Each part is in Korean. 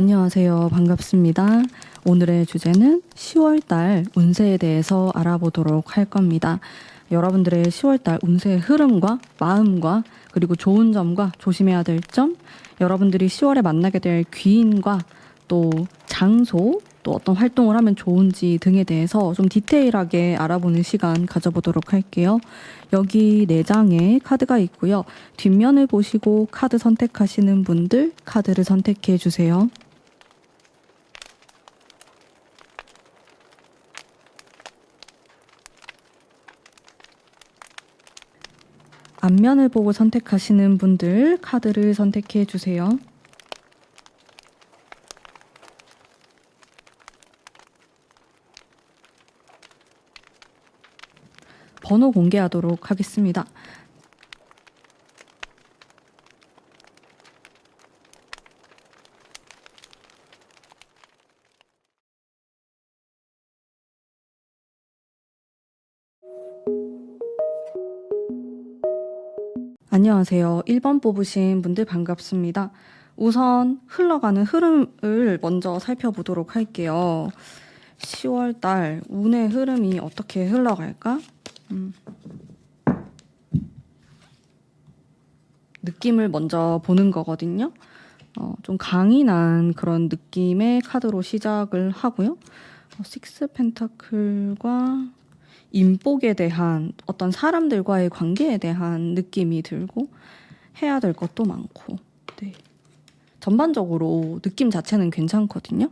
안녕하세요. 반갑습니다. 오늘의 주제는 10월달 운세에 대해서 알아보도록 할 겁니다. 여러분들의 10월달 운세의 흐름과 마음과 그리고 좋은 점과 조심해야 될 점, 여러분들이 10월에 만나게 될 귀인과 또 장소, 또 어떤 활동을 하면 좋은지 등에 대해서 좀 디테일하게 알아보는 시간 가져보도록 할게요. 여기 4장의 카드가 있고요. 뒷면을 보시고 카드 선택하시는 분들 카드를 선택해 주세요. 앞면을 보고 선택하시는 분들 카드를 선택해 주세요. 번호 공개하도록 하겠습니다. 안녕하세요. 1번 뽑으신 분들 반갑습니다. 우선 흘러가는 흐름을 먼저 살펴보도록 할게요. 10월달 운의 흐름이 어떻게 흘러갈까? 느낌을 먼저 보는 거거든요. 좀 강인한 그런 느낌의 카드로 시작을 하고요. 식스 펜타클과 인복에 대한 어떤 사람들과의 관계에 대한 느낌이 들고 해야 될 것도 많고, 네. 전반적으로 느낌 자체는 괜찮거든요.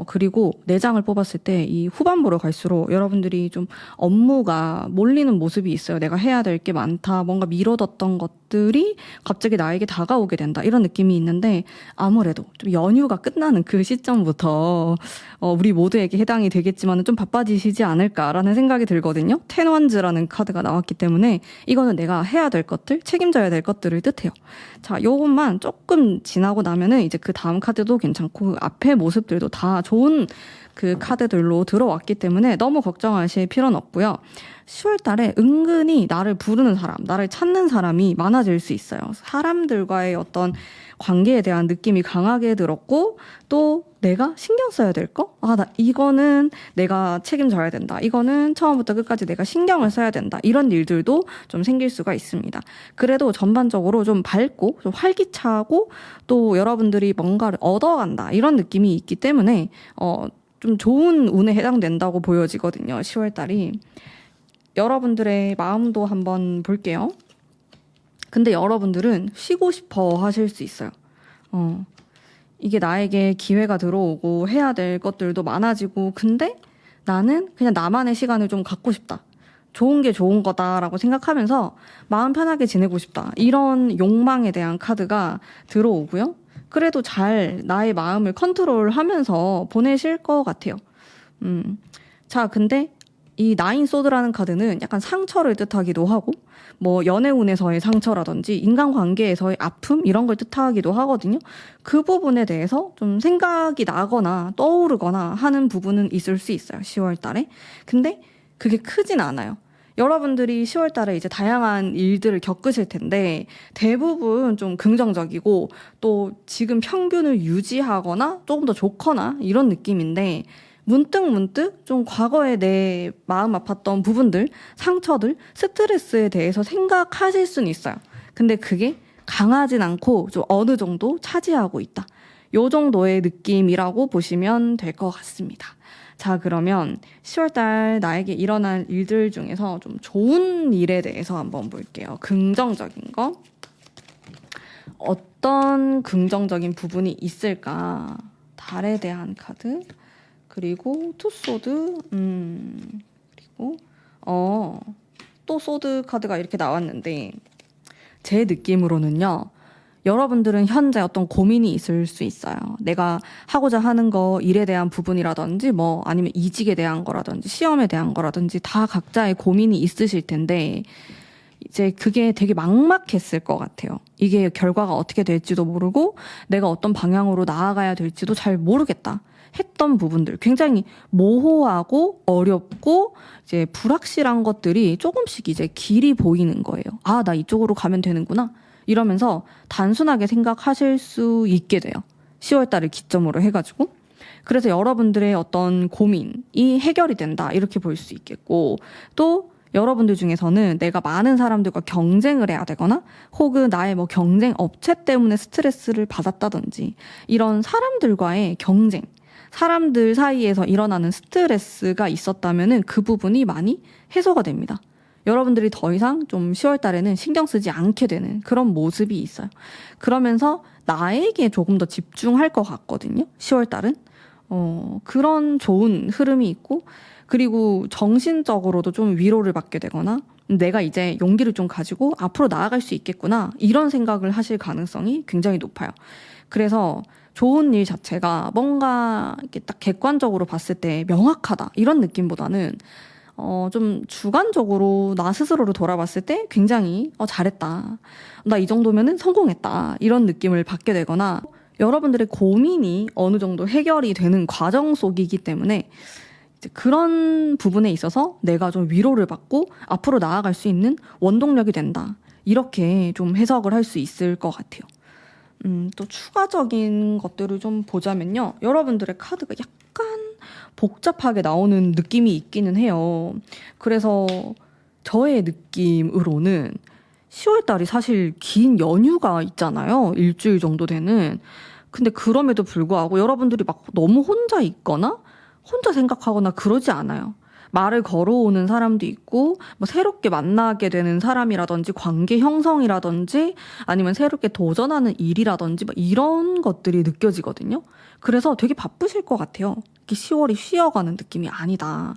그리고 4장을 뽑았을 때 이 후반부로 갈수록 여러분들이 좀 업무가 몰리는 모습이 있어요. 내가 해야 될 게 많다. 뭔가 미뤄뒀던 것들이 갑자기 나에게 다가오게 된다. 이런 느낌이 있는데 아무래도 좀 연휴가 끝나는 그 시점부터 우리 모두에게 해당이 되겠지만 좀 바빠지시지 않을까라는 생각이 들거든요. 텐원즈라는 카드가 나왔기 때문에 이거는 내가 해야 될 것들, 책임져야 될 것들을 뜻해요. 자, 요것만 조금 지나고 나면은 이제 그 다음 카드도 괜찮고 그 앞에 모습들도 다 좋은 그 카드들로 들어왔기 때문에 너무 걱정하실 필요는 없고요. 10월 달에 은근히 나를 부르는 사람, 나를 찾는 사람이 많아질 수 있어요. 사람들과의 어떤 관계에 대한 느낌이 강하게 들었고 또 내가 신경 써야 될 거? 나 이거는 내가 책임져야 된다. 이거는 처음부터 끝까지 내가 신경을 써야 된다. 이런 일들도 좀 생길 수가 있습니다. 그래도 전반적으로 좀 밝고 좀 활기차고 또 여러분들이 뭔가를 얻어간다. 이런 느낌이 있기 때문에 좀 좋은 운에 해당된다고 보여지거든요. 10월 달이. 여러분들의 마음도 한번 볼게요. 근데 여러분들은 쉬고 싶어 하실 수 있어요. 이게 나에게 기회가 들어오고 해야 될 것들도 많아지고 근데 나는 그냥 나만의 시간을 좀 갖고 싶다. 좋은 게 좋은 거다라고 생각하면서 마음 편하게 지내고 싶다. 이런 욕망에 대한 카드가 들어오고요. 그래도 잘 나의 마음을 컨트롤하면서 보내실 것 같아요. 자, 근데 이 나인 소드라는 카드는 약간 상처를 뜻하기도 하고 뭐 연애운에서의 상처라든지 인간관계에서의 아픔 이런 걸 뜻하기도 하거든요. 그 부분에 대해서 좀 생각이 나거나 떠오르거나 하는 부분은 있을 수 있어요. 10월 달에. 근데 그게 크진 않아요. 여러분들이 10월 달에 이제 다양한 일들을 겪으실 텐데 대부분 좀 긍정적이고 또 지금 평균을 유지하거나 조금 더 좋거나 이런 느낌인데 문득 좀 과거에 내 마음 아팠던 부분들, 상처들, 스트레스에 대해서 생각하실 수는 있어요. 근데 그게 강하진 않고 좀 어느 정도 차지하고 있다. 요 정도의 느낌이라고 보시면 될 것 같습니다. 자, 그러면 10월달 나에게 일어날 일들 중에서 좀 좋은 일에 대해서 한번 볼게요. 긍정적인 거. 어떤 긍정적인 부분이 있을까? 달에 대한 카드. 그리고 투소드, 그리고 또 소드 카드가 이렇게 나왔는데 제 느낌으로는요. 여러분들은 현재 어떤 고민이 있을 수 있어요. 내가 하고자 하는 거 일에 대한 부분이라든지 뭐 아니면 이직에 대한 거라든지 시험에 대한 거라든지 다 각자의 고민이 있으실 텐데 이제 그게 되게 막막했을 것 같아요. 이게 결과가 어떻게 될지도 모르고 내가 어떤 방향으로 나아가야 될지도 잘 모르겠다. 했던 부분들 굉장히 모호하고 어렵고 이제 불확실한 것들이 조금씩 이제 길이 보이는 거예요. 나 이쪽으로 가면 되는구나. 이러면서 단순하게 생각하실 수 있게 돼요. 10월 달을 기점으로 해가지고. 그래서 여러분들의 어떤 고민이 해결이 된다 이렇게 볼 수 있겠고, 또 여러분들 중에서는 내가 많은 사람들과 경쟁을 해야 되거나 혹은 나의 뭐 경쟁 업체 때문에 스트레스를 받았다든지 이런 사람들과의 경쟁, 사람들 사이에서 일어나는 스트레스가 있었다면은 그 부분이 많이 해소가 됩니다. 여러분들이 더 이상 좀 10월 달에는 신경 쓰지 않게 되는 그런 모습이 있어요. 그러면서 나에게 조금 더 집중할 것 같거든요. 10월 달은. 그런 좋은 흐름이 있고, 그리고 정신적으로도 좀 위로를 받게 되거나 내가 이제 용기를 좀 가지고 앞으로 나아갈 수 있겠구나 이런 생각을 하실 가능성이 굉장히 높아요. 그래서 좋은 일 자체가 뭔가 이렇게 딱 객관적으로 봤을 때 명확하다 이런 느낌보다는 좀 주관적으로 나 스스로를 돌아봤을 때 굉장히 잘했다. 나 이 정도면은 성공했다. 이런 느낌을 받게 되거나 여러분들의 고민이 어느 정도 해결이 되는 과정 속이기 때문에 이제 그런 부분에 있어서 내가 좀 위로를 받고 앞으로 나아갈 수 있는 원동력이 된다. 이렇게 좀 해석을 할 수 있을 것 같아요. 또 추가적인 것들을 좀 보자면요. 여러분들의 카드가 약간 복잡하게 나오는 느낌이 있기는 해요. 그래서 저의 느낌으로는 10월 달이 사실 긴 연휴가 있잖아요. 일주일 정도 되는. 근데 그럼에도 불구하고 여러분들이 막 너무 혼자 있거나 혼자 생각하거나 그러지 않아요. 말을 걸어오는 사람도 있고, 뭐 새롭게 만나게 되는 사람이라든지 관계 형성이라든지 아니면 새롭게 도전하는 일이라든지 막 이런 것들이 느껴지거든요. 그래서 되게 바쁘실 것 같아요. 이렇게 10월이 쉬어가는 느낌이 아니다.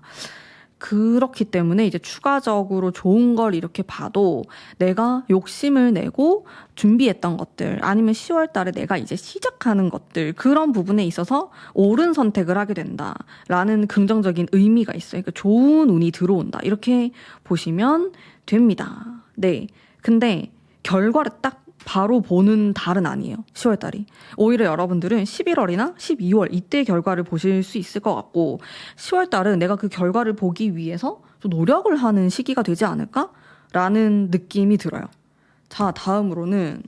그렇기 때문에 이제 추가적으로 좋은 걸 이렇게 봐도 내가 욕심을 내고 준비했던 것들 아니면 10월 달에 내가 이제 시작하는 것들 그런 부분에 있어서 옳은 선택을 하게 된다라는 긍정적인 의미가 있어요. 그러니까 좋은 운이 들어온다. 이렇게 보시면 됩니다. 네. 근데 결과를 딱 바로 보는 달은 아니에요. 10월 달이. 오히려 여러분들은 11월이나 12월 이때 결과를 보실 수 있을 것 같고 10월 달은 내가 그 결과를 보기 위해서 좀 노력을 하는 시기가 되지 않을까라는 느낌이 들어요. 자, 다음으로는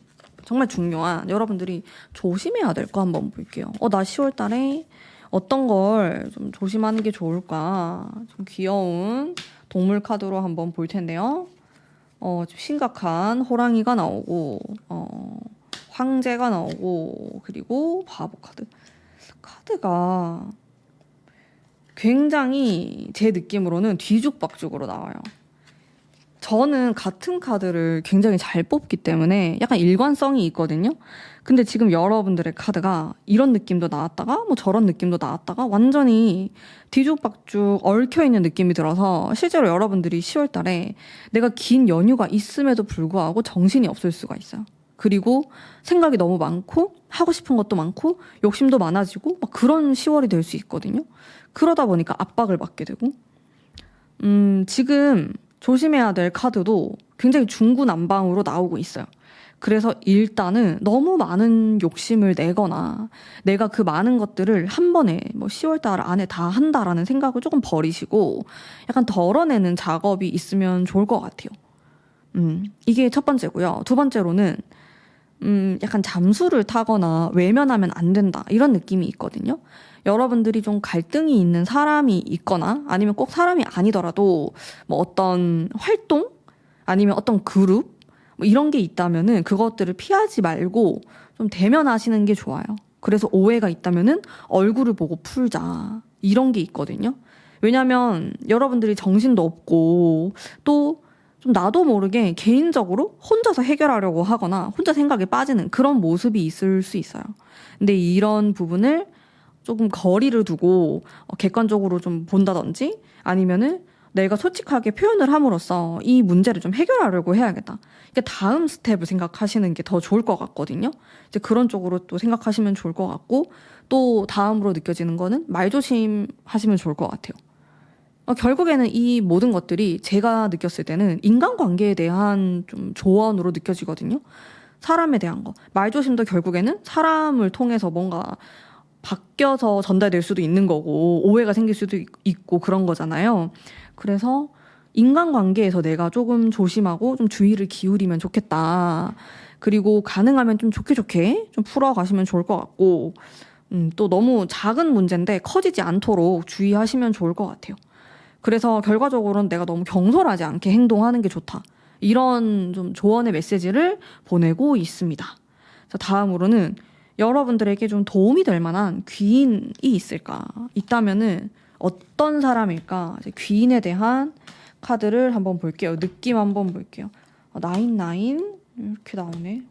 정말 중요한 여러분들이 조심해야 될 거 한번 볼게요. 나 10월 달에 어떤 걸 좀 조심하는 게 좋을까? 좀 귀여운 동물 카드로 한번 볼 텐데요. 좀 심각한 호랑이가 나오고, 황제가 나오고, 그리고 바보 카드. 카드가 굉장히 제 느낌으로는 뒤죽박죽으로 나와요. 저는 같은 카드를 굉장히 잘 뽑기 때문에 약간 일관성이 있거든요. 근데 지금 여러분들의 카드가 이런 느낌도 나왔다가 뭐 저런 느낌도 나왔다가 완전히 뒤죽박죽 얽혀있는 느낌이 들어서 실제로 여러분들이 10월 달에 내가 긴 연휴가 있음에도 불구하고 정신이 없을 수가 있어요. 그리고 생각이 너무 많고 하고 싶은 것도 많고 욕심도 많아지고 막 그런 10월이 될 수 있거든요. 그러다 보니까 압박을 받게 되고 지금 조심해야 될 카드도 굉장히 중구난방으로 나오고 있어요. 그래서 일단은 너무 많은 욕심을 내거나 내가 그 많은 것들을 한 번에 뭐 10월 달 안에 다 한다라는 생각을 조금 버리시고 약간 덜어내는 작업이 있으면 좋을 것 같아요. 이게 첫 번째고요. 두 번째로는 약간 잠수를 타거나 외면하면 안 된다 이런 느낌이 있거든요. 여러분들이 좀 갈등이 있는 사람이 있거나 아니면 꼭 사람이 아니더라도 뭐 어떤 활동 아니면 어떤 그룹 뭐 이런 게 있다면은 그것들을 피하지 말고 좀 대면하시는 게 좋아요. 그래서 오해가 있다면은 얼굴을 보고 풀자 이런 게 있거든요. 왜냐면 여러분들이 정신도 없고 또 좀 나도 모르게 개인적으로 혼자서 해결하려고 하거나 혼자 생각에 빠지는 그런 모습이 있을 수 있어요. 근데 이런 부분을 조금 거리를 두고 객관적으로 좀 본다든지 아니면은 내가 솔직하게 표현을 함으로써 이 문제를 좀 해결하려고 해야겠다. 이게 다음 스텝을 생각하시는 게 더 좋을 것 같거든요. 이제 그런 쪽으로 또 생각하시면 좋을 것 같고 또 다음으로 느껴지는 거는 말 조심하시면 좋을 것 같아요. 결국에는 이 모든 것들이 제가 느꼈을 때는 인간관계에 대한 좀 조언으로 느껴지거든요. 사람에 대한 거. 말조심도 결국에는 사람을 통해서 뭔가 바뀌어서 전달될 수도 있는 거고 오해가 생길 수도 있고 그런 거잖아요. 그래서 인간관계에서 내가 조금 조심하고 좀 주의를 기울이면 좋겠다. 그리고 가능하면 좀 좋게 좀 풀어가시면 좋을 것 같고, 또 너무 작은 문제인데 커지지 않도록 주의하시면 좋을 것 같아요. 그래서 결과적으로는 내가 너무 경솔하지 않게 행동하는 게 좋다. 이런 좀 조언의 메시지를 보내고 있습니다. 자, 다음으로는 여러분들에게 좀 도움이 될 만한 귀인이 있을까? 있다면은 어떤 사람일까? 이제 귀인에 대한 카드를 한번 볼게요. 느낌 한번 볼게요. 99 이렇게 나오네.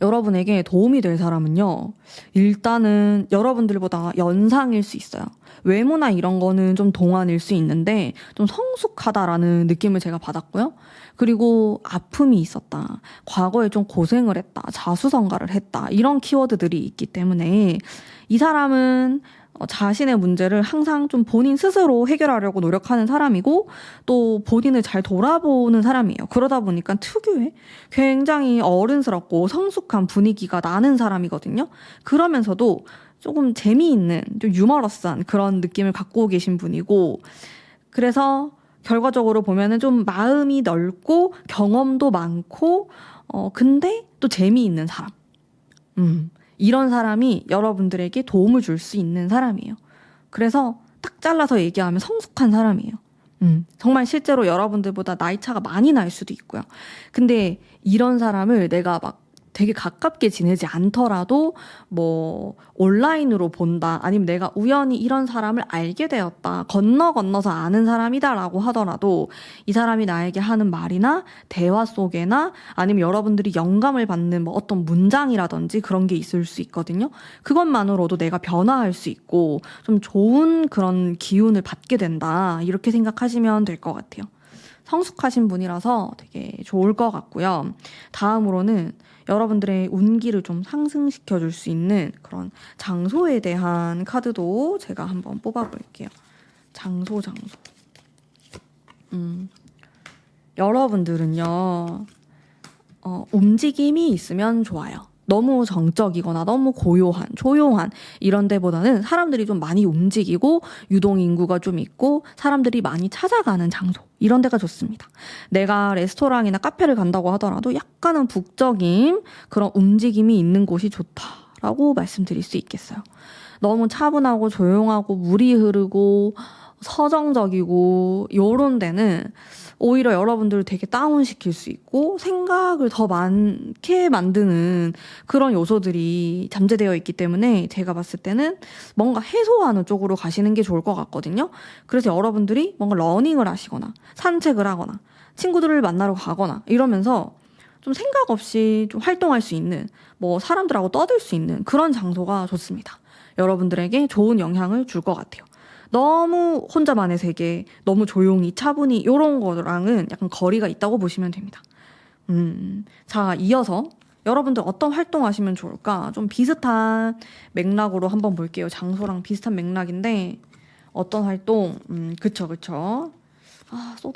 여러분에게 도움이 될 사람은요, 일단은 여러분들보다 연상일 수 있어요. 외모나 이런 거는 좀 동안일 수 있는데 좀 성숙하다라는 느낌을 제가 받았고요. 그리고 아픔이 있었다, 과거에 좀 고생을 했다, 자수성가를 했다, 이런 키워드들이 있기 때문에 이 사람은 자신의 문제를 항상 좀 본인 스스로 해결하려고 노력하는 사람이고, 또 본인을 잘 돌아보는 사람이에요. 그러다 보니까 특유의 굉장히 어른스럽고 성숙한 분위기가 나는 사람이거든요. 그러면서도 조금 재미있는, 좀 유머러스한 그런 느낌을 갖고 계신 분이고, 그래서 결과적으로 보면은 좀 마음이 넓고 경험도 많고, 근데 또 재미있는 사람. 이런 사람이 여러분들에게 도움을 줄 수 있는 사람이에요. 그래서 딱 잘라서 얘기하면 성숙한 사람이에요. 정말 실제로 여러분들보다 나이 차가 많이 날 수도 있고요. 근데 이런 사람을 내가 막 되게 가깝게 지내지 않더라도 뭐 온라인으로 본다, 아니면 내가 우연히 이런 사람을 알게 되었다, 건너서 아는 사람이다라고 하더라도 이 사람이 나에게 하는 말이나 대화 속에나 아니면 여러분들이 영감을 받는 뭐 어떤 문장이라든지 그런 게 있을 수 있거든요. 그것만으로도 내가 변화할 수 있고 좀 좋은 그런 기운을 받게 된다, 이렇게 생각하시면 될 것 같아요. 성숙하신 분이라서 되게 좋을 것 같고요. 다음으로는 여러분들의 운기를 좀 상승시켜 줄 수 있는 그런 장소에 대한 카드도 제가 한번 뽑아볼게요. 장소. 여러분들은요, 움직임이 있으면 좋아요. 너무 정적이거나 너무 고요한, 조용한 이런 데보다는 사람들이 좀 많이 움직이고 유동인구가 좀 있고 사람들이 많이 찾아가는 장소, 이런 데가 좋습니다. 내가 레스토랑이나 카페를 간다고 하더라도 약간은 북적임, 그런 움직임이 있는 곳이 좋다라고 말씀드릴 수 있겠어요. 너무 차분하고 조용하고 물이 흐르고 서정적이고 요런 데는 오히려 여러분들을 되게 다운시킬 수 있고 생각을 더 많게 만드는 그런 요소들이 잠재되어 있기 때문에 제가 봤을 때는 뭔가 해소하는 쪽으로 가시는 게 좋을 것 같거든요. 그래서 여러분들이 뭔가 러닝을 하시거나 산책을 하거나 친구들을 만나러 가거나 이러면서 좀 생각 없이 좀 활동할 수 있는, 뭐 사람들하고 떠들 수 있는 그런 장소가 좋습니다. 여러분들에게 좋은 영향을 줄 것 같아요. 너무 혼자만의 세계, 너무 조용히 차분히 이런 거랑은 약간 거리가 있다고 보시면 됩니다. 자, 이어서 여러분들 어떤 활동하시면 좋을까? 좀 비슷한 맥락으로 한번 볼게요. 장소랑 비슷한 맥락인데 어떤 활동? 그쵸.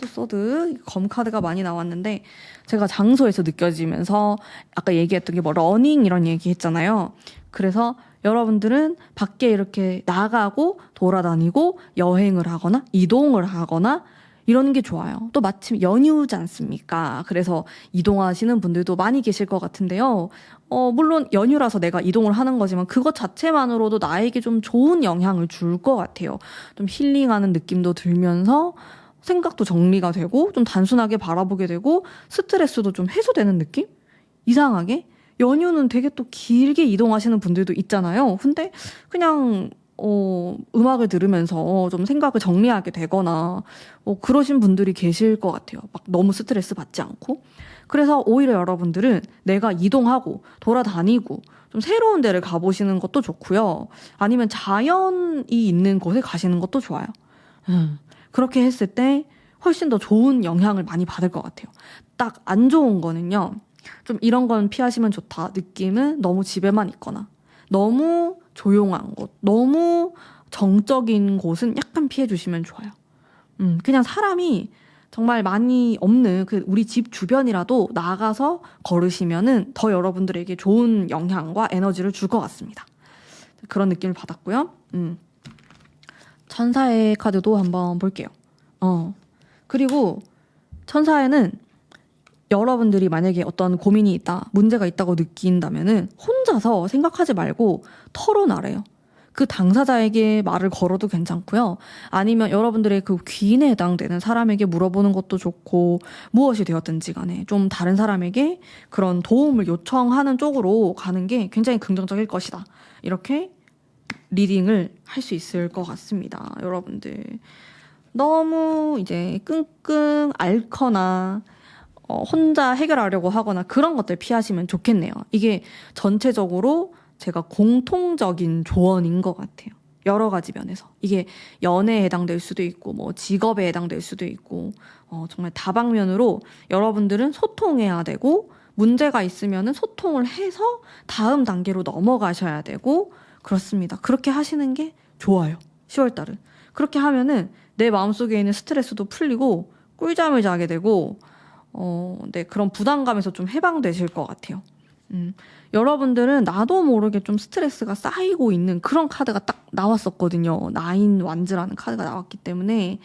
소드 검 카드가 많이 나왔는데 제가 장소에서 느껴지면서 아까 얘기했던 게 뭐 러닝 이런 얘기 했잖아요. 그래서 여러분들은 밖에 이렇게 나가고 돌아다니고 여행을 하거나 이동을 하거나 이러는 게 좋아요. 또 마침 연휴지 않습니까? 그래서 이동하시는 분들도 많이 계실 것 같은데요. 물론 연휴라서 내가 이동을 하는 거지만 그것 자체만으로도 나에게 좀 좋은 영향을 줄 것 같아요. 좀 힐링하는 느낌도 들면서 생각도 정리가 되고 좀 단순하게 바라보게 되고 스트레스도 좀 해소되는 느낌? 이상하게 연휴는 되게 또 길게 이동하시는 분들도 있잖아요. 근데 그냥 음악을 들으면서 좀 생각을 정리하게 되거나 그러신 분들이 계실 것 같아요. 막 너무 스트레스 받지 않고. 그래서 오히려 여러분들은 내가 이동하고 돌아다니고 좀 새로운 데를 가보시는 것도 좋고요. 아니면 자연이 있는 곳에 가시는 것도 좋아요. 그렇게 했을 때 훨씬 더 좋은 영향을 많이 받을 것 같아요. 딱 안 좋은 거는요, 좀 이런 건 피하시면 좋다 느낌은 너무 집에만 있거나 너무 조용한 곳, 너무 정적인 곳은 약간 피해 주시면 좋아요. 그냥 사람이 정말 많이 없는 우리 집 주변이라도 나가서 걸으시면은 더 여러분들에게 좋은 영향과 에너지를 줄 것 같습니다. 그런 느낌을 받았고요. 천사의 카드도 한번 볼게요. 그리고 천사에는 여러분들이 만약에 어떤 고민이 있다, 문제가 있다고 느낀다면은 혼자서 생각하지 말고 털어놔래요. 그 당사자에게 말을 걸어도 괜찮고요. 아니면 여러분들의 그 귀인에 해당되는 사람에게 물어보는 것도 좋고, 무엇이 되었든지 간에 좀 다른 사람에게 그런 도움을 요청하는 쪽으로 가는 게 굉장히 긍정적일 것이다. 이렇게 리딩을 할 수 있을 것 같습니다. 여러분들 너무 이제 끙끙 앓거나 혼자 해결하려고 하거나 그런 것들 피하시면 좋겠네요. 이게 전체적으로 제가 공통적인 조언인 것 같아요. 여러 가지 면에서. 이게 연애에 해당될 수도 있고, 뭐 직업에 해당될 수도 있고, 정말 다방면으로 여러분들은 소통해야 되고, 문제가 있으면은 소통을 해서 다음 단계로 넘어가셔야 되고, 그렇습니다. 그렇게 하시는 게 좋아요. 10월달은. 그렇게 하면은 내 마음속에 있는 스트레스도 풀리고, 꿀잠을 자게 되고, 네, 그런 부담감에서 좀 해방되실 것 같아요. 여러분들은 나도 모르게 좀 스트레스가 쌓이고 있는 그런 카드가 딱 나왔었거든요. 나인 완즈라는 카드가 나왔기 때문에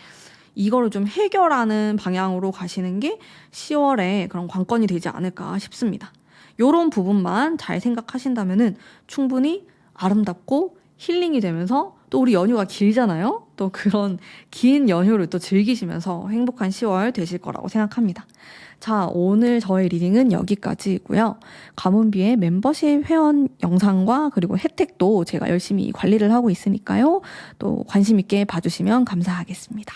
이거를 좀 해결하는 방향으로 가시는 게 10월에 그런 관건이 되지 않을까 싶습니다. 요런 부분만 잘 생각하신다면은 충분히 아름답고 힐링이 되면서 또 우리 연휴가 길잖아요. 또 그런 긴 연휴를 또 즐기시면서 행복한 10월 되실 거라고 생각합니다. 자, 오늘 저의 리딩은 여기까지고요. 가문비의 멤버십 회원 영상과 그리고 혜택도 제가 열심히 관리를 하고 있으니까요. 또 관심 있게 봐주시면 감사하겠습니다.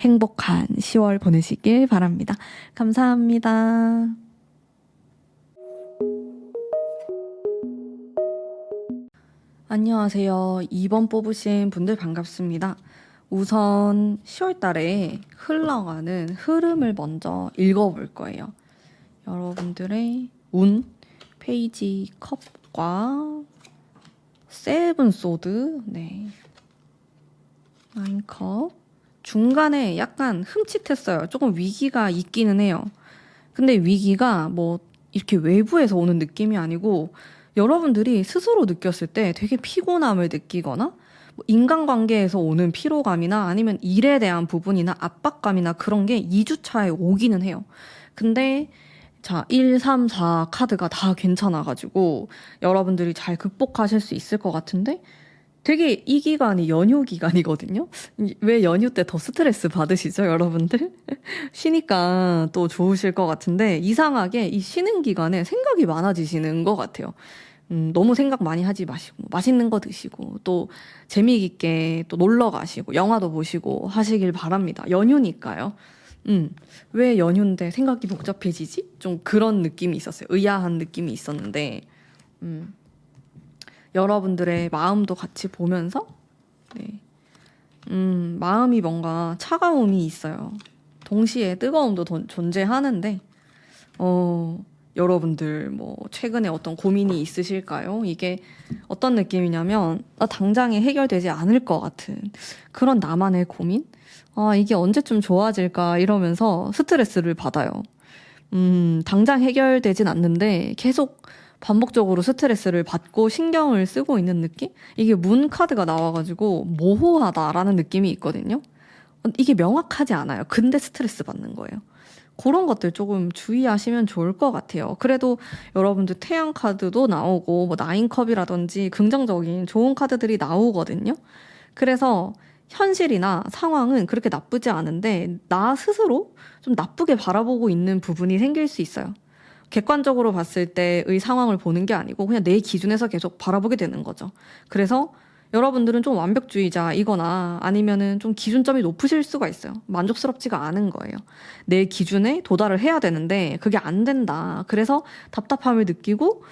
행복한 10월 보내시길 바랍니다. 감사합니다. 안녕하세요. 2번 뽑으신 분들 반갑습니다. 우선 10월 달에 흘러가는 흐름을 먼저 읽어볼 거예요. 여러분들의 운, 페이지 컵과 세븐 소드, 네, 나인 컵. 중간에 약간 흠칫했어요. 조금 위기가 있기는 해요. 근데 위기가 뭐 이렇게 외부에서 오는 느낌이 아니고 여러분들이 스스로 느꼈을 때 되게 피곤함을 느끼거나 뭐 인간관계에서 오는 피로감이나 아니면 일에 대한 부분이나 압박감이나 그런 게 2주차에 오기는 해요. 근데 자, 1, 3, 4 카드가 다 괜찮아가지고 여러분들이 잘 극복하실 수 있을 것 같은데 되게 이 기간이 연휴 기간이거든요. 왜 연휴 때 더 스트레스 받으시죠, 여러분들? 쉬니까 또 좋으실 것 같은데 이상하게 이 쉬는 기간에 생각이 많아지시는 것 같아요. 너무 생각 많이 하지 마시고 맛있는 거 드시고 또 재미있게 또 놀러 가시고 영화도 보시고 하시길 바랍니다. 연휴니까요. 왜 연휴인데 생각이 복잡해지지? 좀 그런 느낌이 있었어요. 의아한 느낌이 있었는데 여러분들의 마음도 같이 보면서 네. 마음이 뭔가 차가움이 있어요. 동시에 뜨거움도 존재하는데 여러분들 뭐 최근에 어떤 고민이 있으실까요? 이게 어떤 느낌이냐면 당장에 해결되지 않을 것 같은 그런 나만의 고민? 이게 언제쯤 좋아질까 이러면서 스트레스를 받아요. 당장 해결되진 않는데 계속 반복적으로 스트레스를 받고 신경을 쓰고 있는 느낌? 이게 문 카드가 나와가지고 모호하다라는 느낌이 있거든요. 이게 명확하지 않아요. 근데 스트레스 받는 거예요. 그런 것들 조금 주의하시면 좋을 것 같아요. 그래도 여러분들 태양 카드도 나오고 뭐 나인컵이라든지 긍정적인 좋은 카드들이 나오거든요. 그래서 현실이나 상황은 그렇게 나쁘지 않은데 나 스스로 좀 나쁘게 바라보고 있는 부분이 생길 수 있어요. 객관적으로 봤을 때의 상황을 보는 게 아니고 그냥 내 기준에서 계속 바라보게 되는 거죠. 그래서 여러분들은 좀 완벽주의자이거나 아니면은 좀 기준점이 높으실 수가 있어요. 만족스럽지가 않은 거예요. 내 기준에 도달을 해야 되는데 그게 안 된다. 그래서 답답함을 느끼고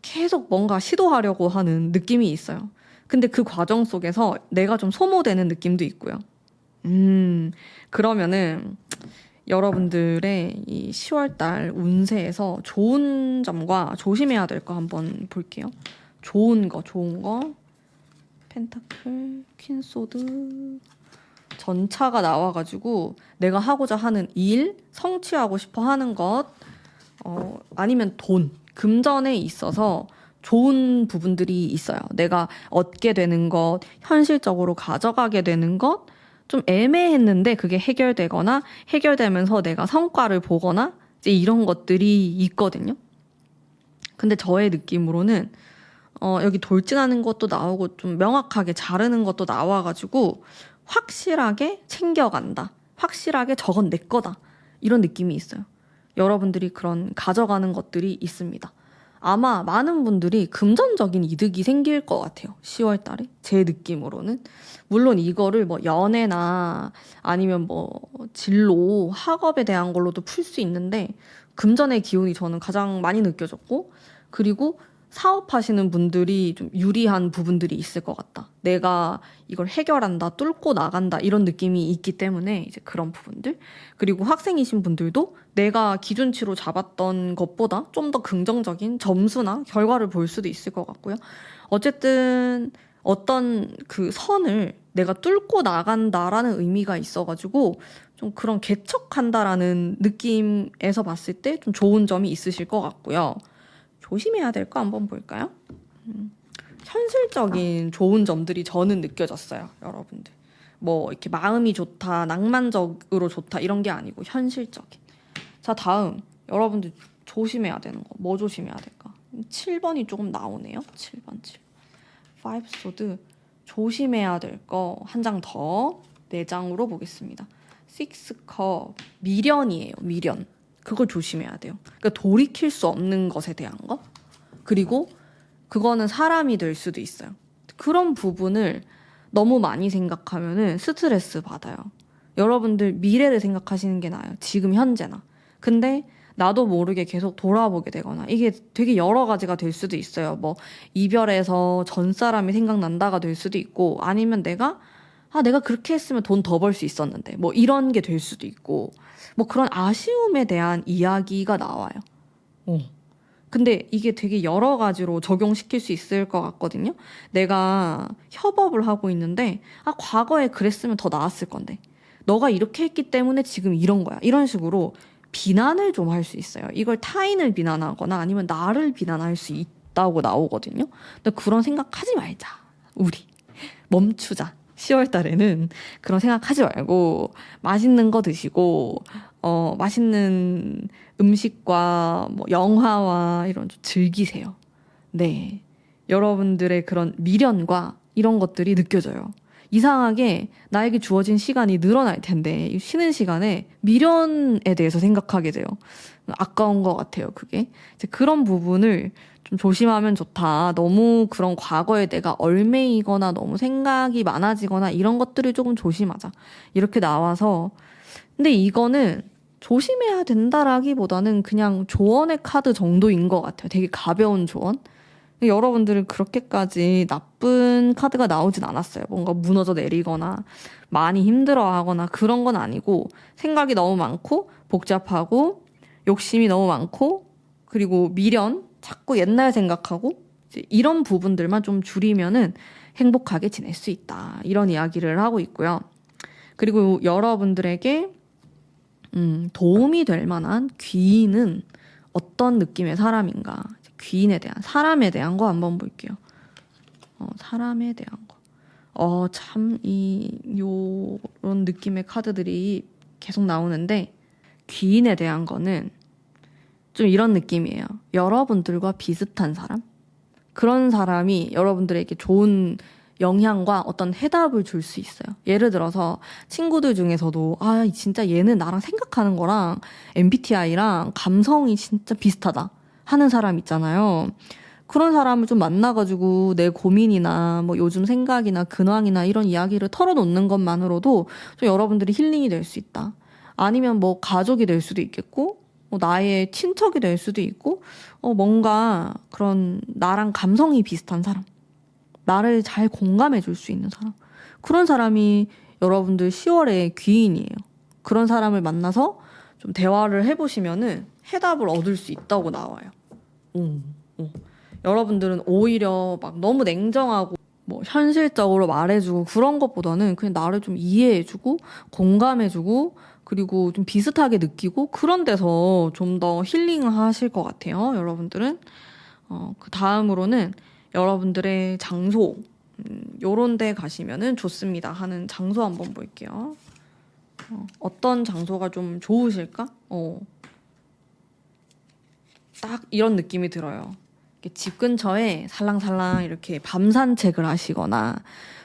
계속 뭔가 시도하려고 하는 느낌이 있어요. 근데 그 과정 속에서 내가 좀 소모되는 느낌도 있고요. 그러면은 여러분들의 이 10월달 운세에서 좋은 점과 조심해야 될 거 한번 볼게요. 좋은 거. 펜타클, 퀸소드, 전차가 나와가지고 내가 하고자 하는 일, 성취하고 싶어 하는 것, 아니면 돈, 금전에 있어서 좋은 부분들이 있어요. 내가 얻게 되는 것, 현실적으로 가져가게 되는 것, 좀 애매했는데 그게 해결되거나 해결되면서 내가 성과를 보거나 이제 이런 것들이 있거든요. 근데 저의 느낌으로는 여기 돌진하는 것도 나오고 좀 명확하게 자르는 것도 나와가지고 확실하게 챙겨간다. 확실하게 저건 내 거다. 이런 느낌이 있어요. 여러분들이 그런 가져가는 것들이 있습니다. 아마 많은 분들이 금전적인 이득이 생길 것 같아요. 10월 달에. 제 느낌으로는. 물론 이거를 뭐 연애나 아니면 뭐 진로, 학업에 대한 걸로도 풀 수 있는데 금전의 기운이 저는 가장 많이 느껴졌고 그리고 사업하시는 분들이 좀 유리한 부분들이 있을 것 같다. 내가 이걸 해결한다, 뚫고 나간다 이런 느낌이 있기 때문에 이제 그런 부분들. 그리고 학생이신 분들도 내가 기준치로 잡았던 것보다 좀 더 긍정적인 점수나 결과를 볼 수도 있을 것 같고요. 어쨌든 어떤 그 선을 내가 뚫고 나간다라는 의미가 있어가지고 좀 그런 개척한다라는 느낌에서 봤을 때 좀 좋은 점이 있으실 것 같고요. 조심해야 될 거 한번 볼까요? 현실적인 좋은 점들이 저는 느껴졌어요, 여러분들. 뭐 이렇게 마음이 좋다, 낭만적으로 좋다 이런 게 아니고 현실적인. 자, 다음 여러분들 조심해야 되는 거. 뭐 조심해야 될까? 7번이 조금 나오네요. 7번. 5 소드. 조심해야 될 거 한 장 더 4장으로 보겠습니다. 6 컵. 미련이에요. 미련. 그걸 조심해야 돼요. 그러니까 돌이킬 수 없는 것에 대한 거. 그리고 그거는 사람이 될 수도 있어요. 그런 부분을 너무 많이 생각하면은 스트레스 받아요. 여러분들 미래를 생각하시는 게 나아요. 지금 현재나. 근데 나도 모르게 계속 돌아보게 되거나 이게 되게 여러 가지가 될 수도 있어요. 뭐 이별해서 전 사람이 생각난다가 될 수도 있고 아니면 내가 그렇게 했으면 돈 더 벌 수 있었는데 뭐 이런 게 될 수도 있고 뭐 그런 아쉬움에 대한 이야기가 나와요. 근데 이게 되게 여러 가지로 적용시킬 수 있을 것 같거든요. 내가 협업을 하고 있는데 과거에 그랬으면 더 나았을 건데 너가 이렇게 했기 때문에 지금 이런 거야. 이런 식으로 비난을 좀 할 수 있어요. 이걸 타인을 비난하거나 아니면 나를 비난할 수 있다고 나오거든요. 근데 그런 생각하지 말자. 우리 멈추자. 10월 달에는 그런 생각하지 말고 맛있는 거 드시고 맛있는 음식과 뭐 영화와 이런 좀 즐기세요. 네. 여러분들의 그런 미련과 이런 것들이 느껴져요. 이상하게 나에게 주어진 시간이 늘어날 텐데 쉬는 시간에 미련에 대해서 생각하게 돼요. 아까운 것 같아요. 그게 이제 그런 부분을 좀 조심하면 좋다. 너무 그런 과거에 내가 얽매이거나 너무 생각이 많아지거나 이런 것들을 조금 조심하자. 이렇게 나와서 근데 이거는 조심해야 된다라기보다는 그냥 조언의 카드 정도인 것 같아요. 되게 가벼운 조언. 여러분들은 그렇게까지 나쁜 카드가 나오진 않았어요. 뭔가 무너져 내리거나 많이 힘들어하거나 그런 건 아니고 생각이 너무 많고 복잡하고 욕심이 너무 많고 그리고 미련, 자꾸 옛날 생각하고 이제 이런 부분들만 좀 줄이면은 행복하게 지낼 수 있다. 이런 이야기를 하고 있고요. 그리고 여러분들에게 도움이 될 만한 귀인은 어떤 느낌의 사람인가? 귀인에 대한, 사람에 대한 거 한번 볼게요. 사람에 대한 거. 요런 느낌의 카드들이 계속 나오는데, 귀인에 대한 거는 좀 이런 느낌이에요. 여러분들과 비슷한 사람? 그런 사람이 여러분들에게 좋은 영향과 어떤 해답을 줄 수 있어요. 예를 들어서 친구들 중에서도 진짜 얘는 나랑 생각하는 거랑 MBTI랑 감성이 진짜 비슷하다 하는 사람 있잖아요. 그런 사람을 좀 만나가지고 내 고민이나 뭐 요즘 생각이나 근황이나 이런 이야기를 털어놓는 것만으로도 좀 여러분들이 힐링이 될 수 있다. 아니면 뭐 가족이 될 수도 있겠고 나의 친척이 될 수도 있고 뭔가 그런 나랑 감성이 비슷한 사람, 나를 잘 공감해 줄 수 있는 사람, 그런 사람이 여러분들 10월에 귀인이에요. 그런 사람을 만나서 좀 대화를 해보시면은 해답을 얻을 수 있다고 나와요. 여러분들은 오히려 막 너무 냉정하고 뭐 현실적으로 말해주고 그런 것보다는 그냥 나를 좀 이해해주고 공감해주고 그리고 좀 비슷하게 느끼고 그런 데서 좀 더 힐링을 하실 것 같아요. 여러분들은 그 다음으로는 여러분들의 장소 요런 데 가시면은 좋습니다 하는 장소 한번 볼게요. 어떤 장소가 좀 좋으실까? 딱 이런 느낌이 들어요. 집 근처에 살랑살랑 이렇게 밤 산책을 하시거나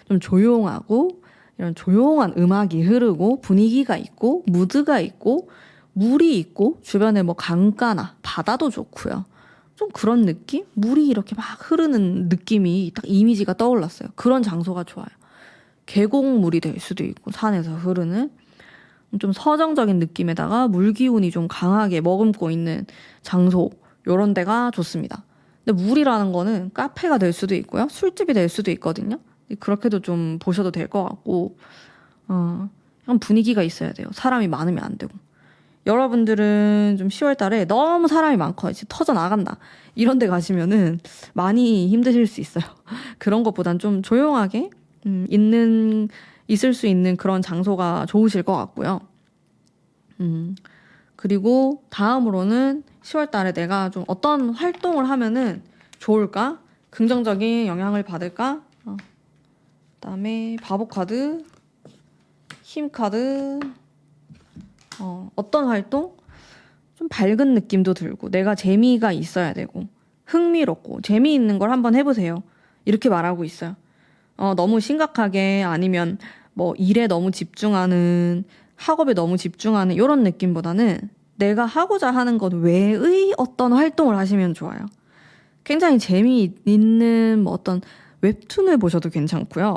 좀 조용하고 이런 조용한 음악이 흐르고 분위기가 있고 무드가 있고 물이 있고 주변에 뭐 강가나 바다도 좋고요. 좀 그런 느낌? 물이 이렇게 막 흐르는 느낌이 딱 이미지가 떠올랐어요. 그런 장소가 좋아요. 계곡물이 될 수도 있고 산에서 흐르는 좀 서정적인 느낌에다가 물 기운이 좀 강하게 머금고 있는 장소 요런 데가 좋습니다. 근데 물이라는 거는 카페가 될 수도 있고요. 술집이 될 수도 있거든요. 그렇게도 좀 보셔도 될 것 같고 약간 분위기가 있어야 돼요. 사람이 많으면 안 되고. 여러분들은 좀 10월 달에 너무 사람이 많고 이제 터져 나간다. 이런 데 가시면은 많이 힘드실 수 있어요. 그런 것보단 좀 조용하게 있을 수 있는 그런 장소가 좋으실 것 같고요. 그리고 다음으로는 10월 달에 내가 좀 어떤 활동을 하면은 좋을까? 긍정적인 영향을 받을까? 그다음에 바보 카드, 힘 카드, 어떤 활동? 좀 밝은 느낌도 들고 내가 재미가 있어야 되고 흥미롭고 재미있는 걸 한번 해보세요. 이렇게 말하고 있어요. 너무 심각하게 아니면 뭐 일에 너무 집중하는 학업에 너무 집중하는 이런 느낌보다는 내가 하고자 하는 것 외의 어떤 활동을 하시면 좋아요. 굉장히 재미있는 뭐 어떤 웹툰을 보셔도 괜찮고요.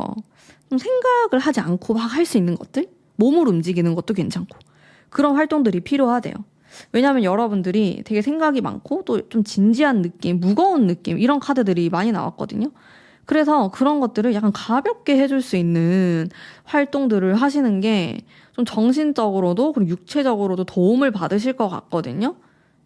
좀 생각을 하지 않고 막 할 수 있는 것들? 몸을 움직이는 것도 괜찮고 그런 활동들이 필요하대요. 왜냐하면 여러분들이 되게 생각이 많고 또 좀 진지한 느낌, 무거운 느낌 이런 카드들이 많이 나왔거든요. 그래서 그런 것들을 약간 가볍게 해줄 수 있는 활동들을 하시는 게 좀 정신적으로도 그리고 육체적으로도 도움을 받으실 것 같거든요.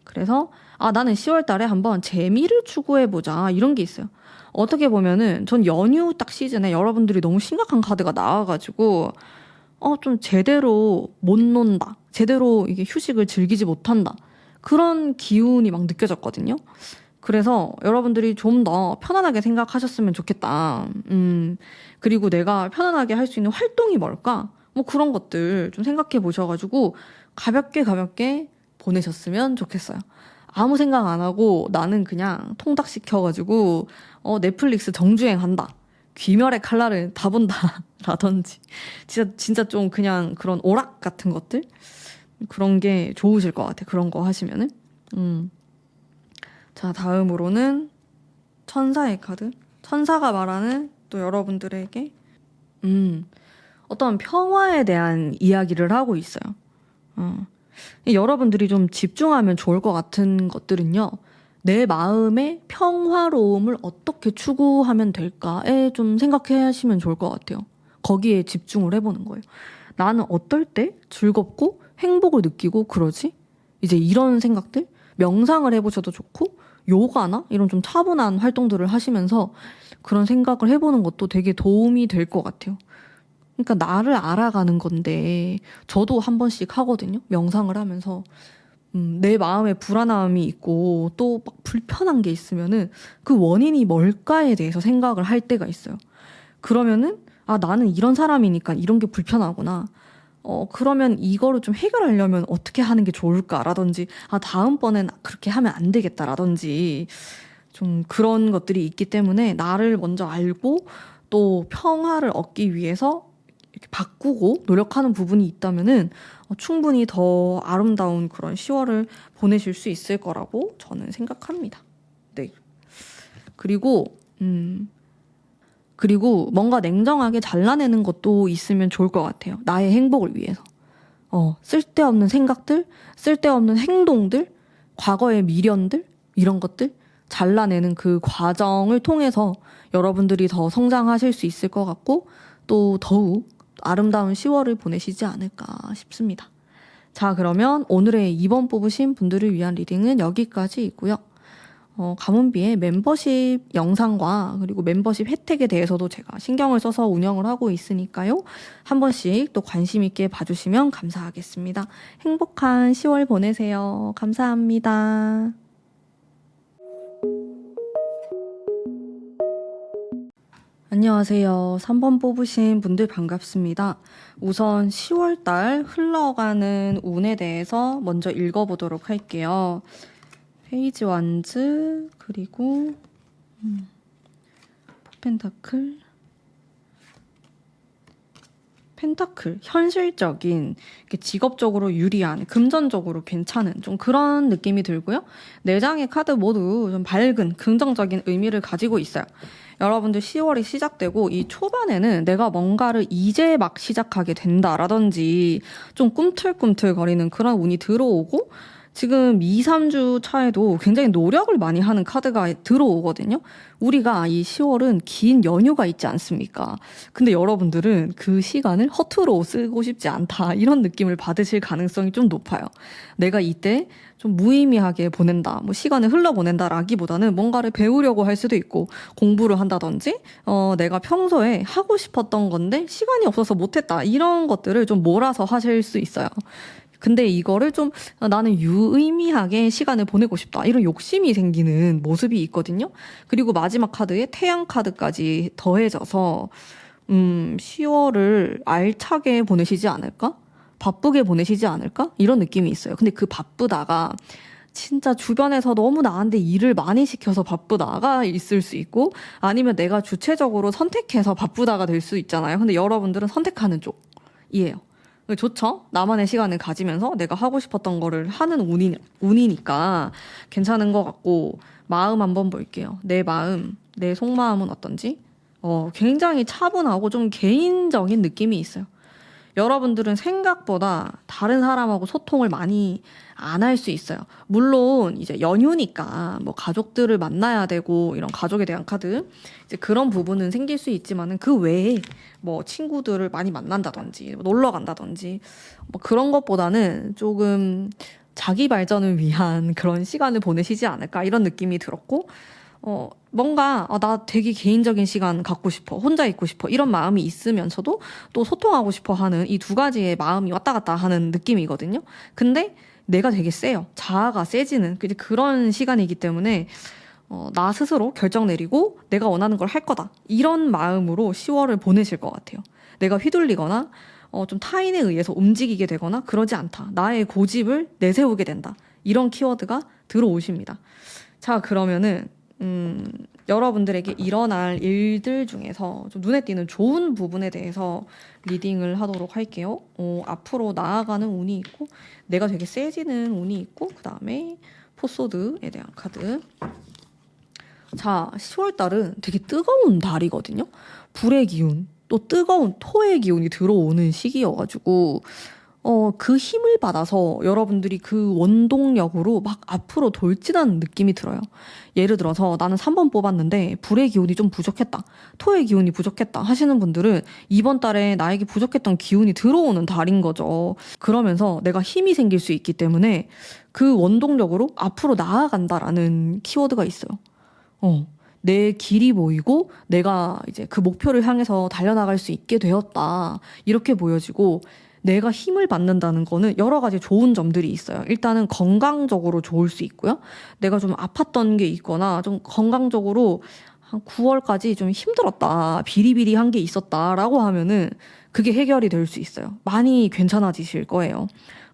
그래서 나는 10월 달에 한번 재미를 추구해보자 이런 게 있어요. 어떻게 보면은 전 연휴 딱 시즌에 여러분들이 너무 심각한 카드가 나와가지고 좀 제대로 못 논다. 제대로 이게 휴식을 즐기지 못한다. 그런 기운이 막 느껴졌거든요. 그래서 여러분들이 좀 더 편안하게 생각하셨으면 좋겠다. 그리고 내가 편안하게 할 수 있는 활동이 뭘까? 뭐 그런 것들 좀 생각해 보셔가지고 가볍게 보내셨으면 좋겠어요. 아무 생각 안 하고 나는 그냥 통닭시켜가지고 넷플릭스 정주행한다. 귀멸의 칼날을 다 본다. 라든지. 진짜 좀 그냥 그런 오락 같은 것들? 그런 게 좋으실 것 같아. 그런 거 하시면은. 자, 다음으로는 천사의 카드. 천사가 말하는 또 여러분들에게 어떤 평화에 대한 이야기를 하고 있어요. 여러분들이 좀 집중하면 좋을 것 같은 것들은요. 내 마음의 평화로움을 어떻게 추구하면 될까에 좀 생각해 하시면 좋을 것 같아요. 거기에 집중을 해보는 거예요. 나는 어떨 때 즐겁고 행복을 느끼고 그러지? 이제 이런 생각들? 명상을 해보셔도 좋고 요가나 이런 좀 차분한 활동들을 하시면서 그런 생각을 해보는 것도 되게 도움이 될 것 같아요. 그러니까 나를 알아가는 건데 저도 한 번씩 하거든요. 명상을 하면서 내 마음에 불안함이 있고 또 막 불편한 게 있으면은 그 원인이 뭘까에 대해서 생각을 할 때가 있어요. 그러면은 나는 이런 사람이니까 이런 게 불편하구나. 그러면 이거를 좀 해결하려면 어떻게 하는 게 좋을까라든지 다음번엔 그렇게 하면 안 되겠다라든지 좀 그런 것들이 있기 때문에 나를 먼저 알고 또 평화를 얻기 위해서 이렇게 바꾸고 노력하는 부분이 있다면은 충분히 더 아름다운 그런 10월을 보내실 수 있을 거라고 저는 생각합니다. 네. 그리고 뭔가 냉정하게 잘라내는 것도 있으면 좋을 것 같아요. 나의 행복을 위해서. 쓸데없는 생각들, 쓸데없는 행동들, 과거의 미련들, 이런 것들 잘라내는 그 과정을 통해서 여러분들이 더 성장하실 수 있을 것 같고 또 더욱 아름다운 10월을 보내시지 않을까 싶습니다. 자, 그러면 오늘의 2번 뽑으신 분들을 위한 리딩은 여기까지 있고요. 가문비의 멤버십 영상과 그리고 멤버십 혜택에 대해서도 제가 신경을 써서 운영을 하고 있으니까요. 한 번씩 또 관심 있게 봐주시면 감사하겠습니다. 행복한 10월 보내세요. 감사합니다. 안녕하세요. 3번 뽑으신 분들 반갑습니다. 우선 10월달 흘러가는 운에 대해서 먼저 읽어보도록 할게요. 페이지 완즈, 그리고 포펜타클, 펜타클. 현실적인, 직업적으로 유리한, 금전적으로 괜찮은 좀 그런 느낌이 들고요. 4장의 카드 모두 좀 밝은 긍정적인 의미를 가지고 있어요. 여러분들 10월이 시작되고 이 초반에는 내가 뭔가를 이제 막 시작하게 된다라든지 좀 꿈틀꿈틀거리는 그런 운이 들어오고, 지금 2, 3주 차에도 굉장히 노력을 많이 하는 카드가 들어오거든요. 우리가 이 10월은 긴 연휴가 있지 않습니까? 근데 여러분들은 그 시간을 허투루 쓰고 싶지 않다, 이런 느낌을 받으실 가능성이 좀 높아요. 내가 이때 좀 무의미하게 보낸다, 뭐 시간을 흘러보낸다라기보다는 뭔가를 배우려고 할 수도 있고, 공부를 한다든지, 내가 평소에 하고 싶었던 건데 시간이 없어서 못했다, 이런 것들을 좀 몰아서 하실 수 있어요. 근데 이거를 좀 나는 유의미하게 시간을 보내고 싶다, 이런 욕심이 생기는 모습이 있거든요. 그리고 마지막 카드에 태양 카드까지 더해져서 10월을 알차게 보내시지 않을까? 바쁘게 보내시지 않을까? 이런 느낌이 있어요. 근데 그 바쁘다가 진짜 주변에서 너무 나한테 일을 많이 시켜서 바쁘다가 있을 수 있고, 아니면 내가 주체적으로 선택해서 바쁘다가 될 수 있잖아요. 근데 여러분들은 선택하는 쪽이에요. 좋죠? 나만의 시간을 가지면서 내가 하고 싶었던 거를 하는 운이니까 괜찮은 것 같고, 마음 한번 볼게요. 내 마음, 내 속마음은 어떤지? 굉장히 차분하고 좀 개인적인 느낌이 있어요. 여러분들은 생각보다 다른 사람하고 소통을 많이 안 할 수 있어요. 물론 이제 연휴니까 뭐 가족들을 만나야 되고, 이런 가족에 대한 카드, 이제 그런 부분은 생길 수 있지만은 그 외에 뭐 친구들을 많이 만난다든지 놀러 간다든지 뭐 그런 것보다는 조금 자기 발전을 위한 그런 시간을 보내시지 않을까, 이런 느낌이 들었고, 뭔가 나 되게 개인적인 시간 갖고 싶어, 혼자 있고 싶어, 이런 마음이 있으면서도 또 소통하고 싶어 하는 이 두 가지의 마음이 왔다 갔다 하는 느낌이거든요. 근데 내가 되게 세요. 자아가 세지는 그런 시간이기 때문에 나 스스로 결정 내리고 내가 원하는 걸 할 거다, 이런 마음으로 10월을 보내실 것 같아요. 내가 휘둘리거나 좀 타인에 의해서 움직이게 되거나 그러지 않다, 나의 고집을 내세우게 된다, 이런 키워드가 들어오십니다. 자, 그러면은 여러분들에게 일어날 일들 중에서 좀 눈에 띄는 좋은 부분에 대해서 리딩을 하도록 할게요. 앞으로 나아가는 운이 있고, 내가 되게 세지는 운이 있고, 그 다음에 포소드에 대한 카드. 자, 10월달은 되게 뜨거운 달이거든요. 불의 기운, 또 뜨거운 토의 기운이 들어오는 시기여가지고 그 힘을 받아서 여러분들이 그 원동력으로 막 앞으로 돌진하는 느낌이 들어요. 예를 들어서 나는 3번 뽑았는데 불의 기운이 좀 부족했다, 토의 기운이 부족했다 하시는 분들은 이번 달에 나에게 부족했던 기운이 들어오는 달인 거죠. 그러면서 내가 힘이 생길 수 있기 때문에 그 원동력으로 앞으로 나아간다라는 키워드가 있어요. 내 길이 보이고 내가 이제 그 목표를 향해서 달려나갈 수 있게 되었다, 이렇게 보여지고, 내가 힘을 받는다는 거는 여러 가지 좋은 점들이 있어요. 일단은 건강적으로 좋을 수 있고요. 내가 좀 아팠던 게 있거나 좀 건강적으로 한 9월까지 좀 힘들었다, 비리비리한 게 있었다라고 하면은 그게 해결이 될 수 있어요. 많이 괜찮아지실 거예요.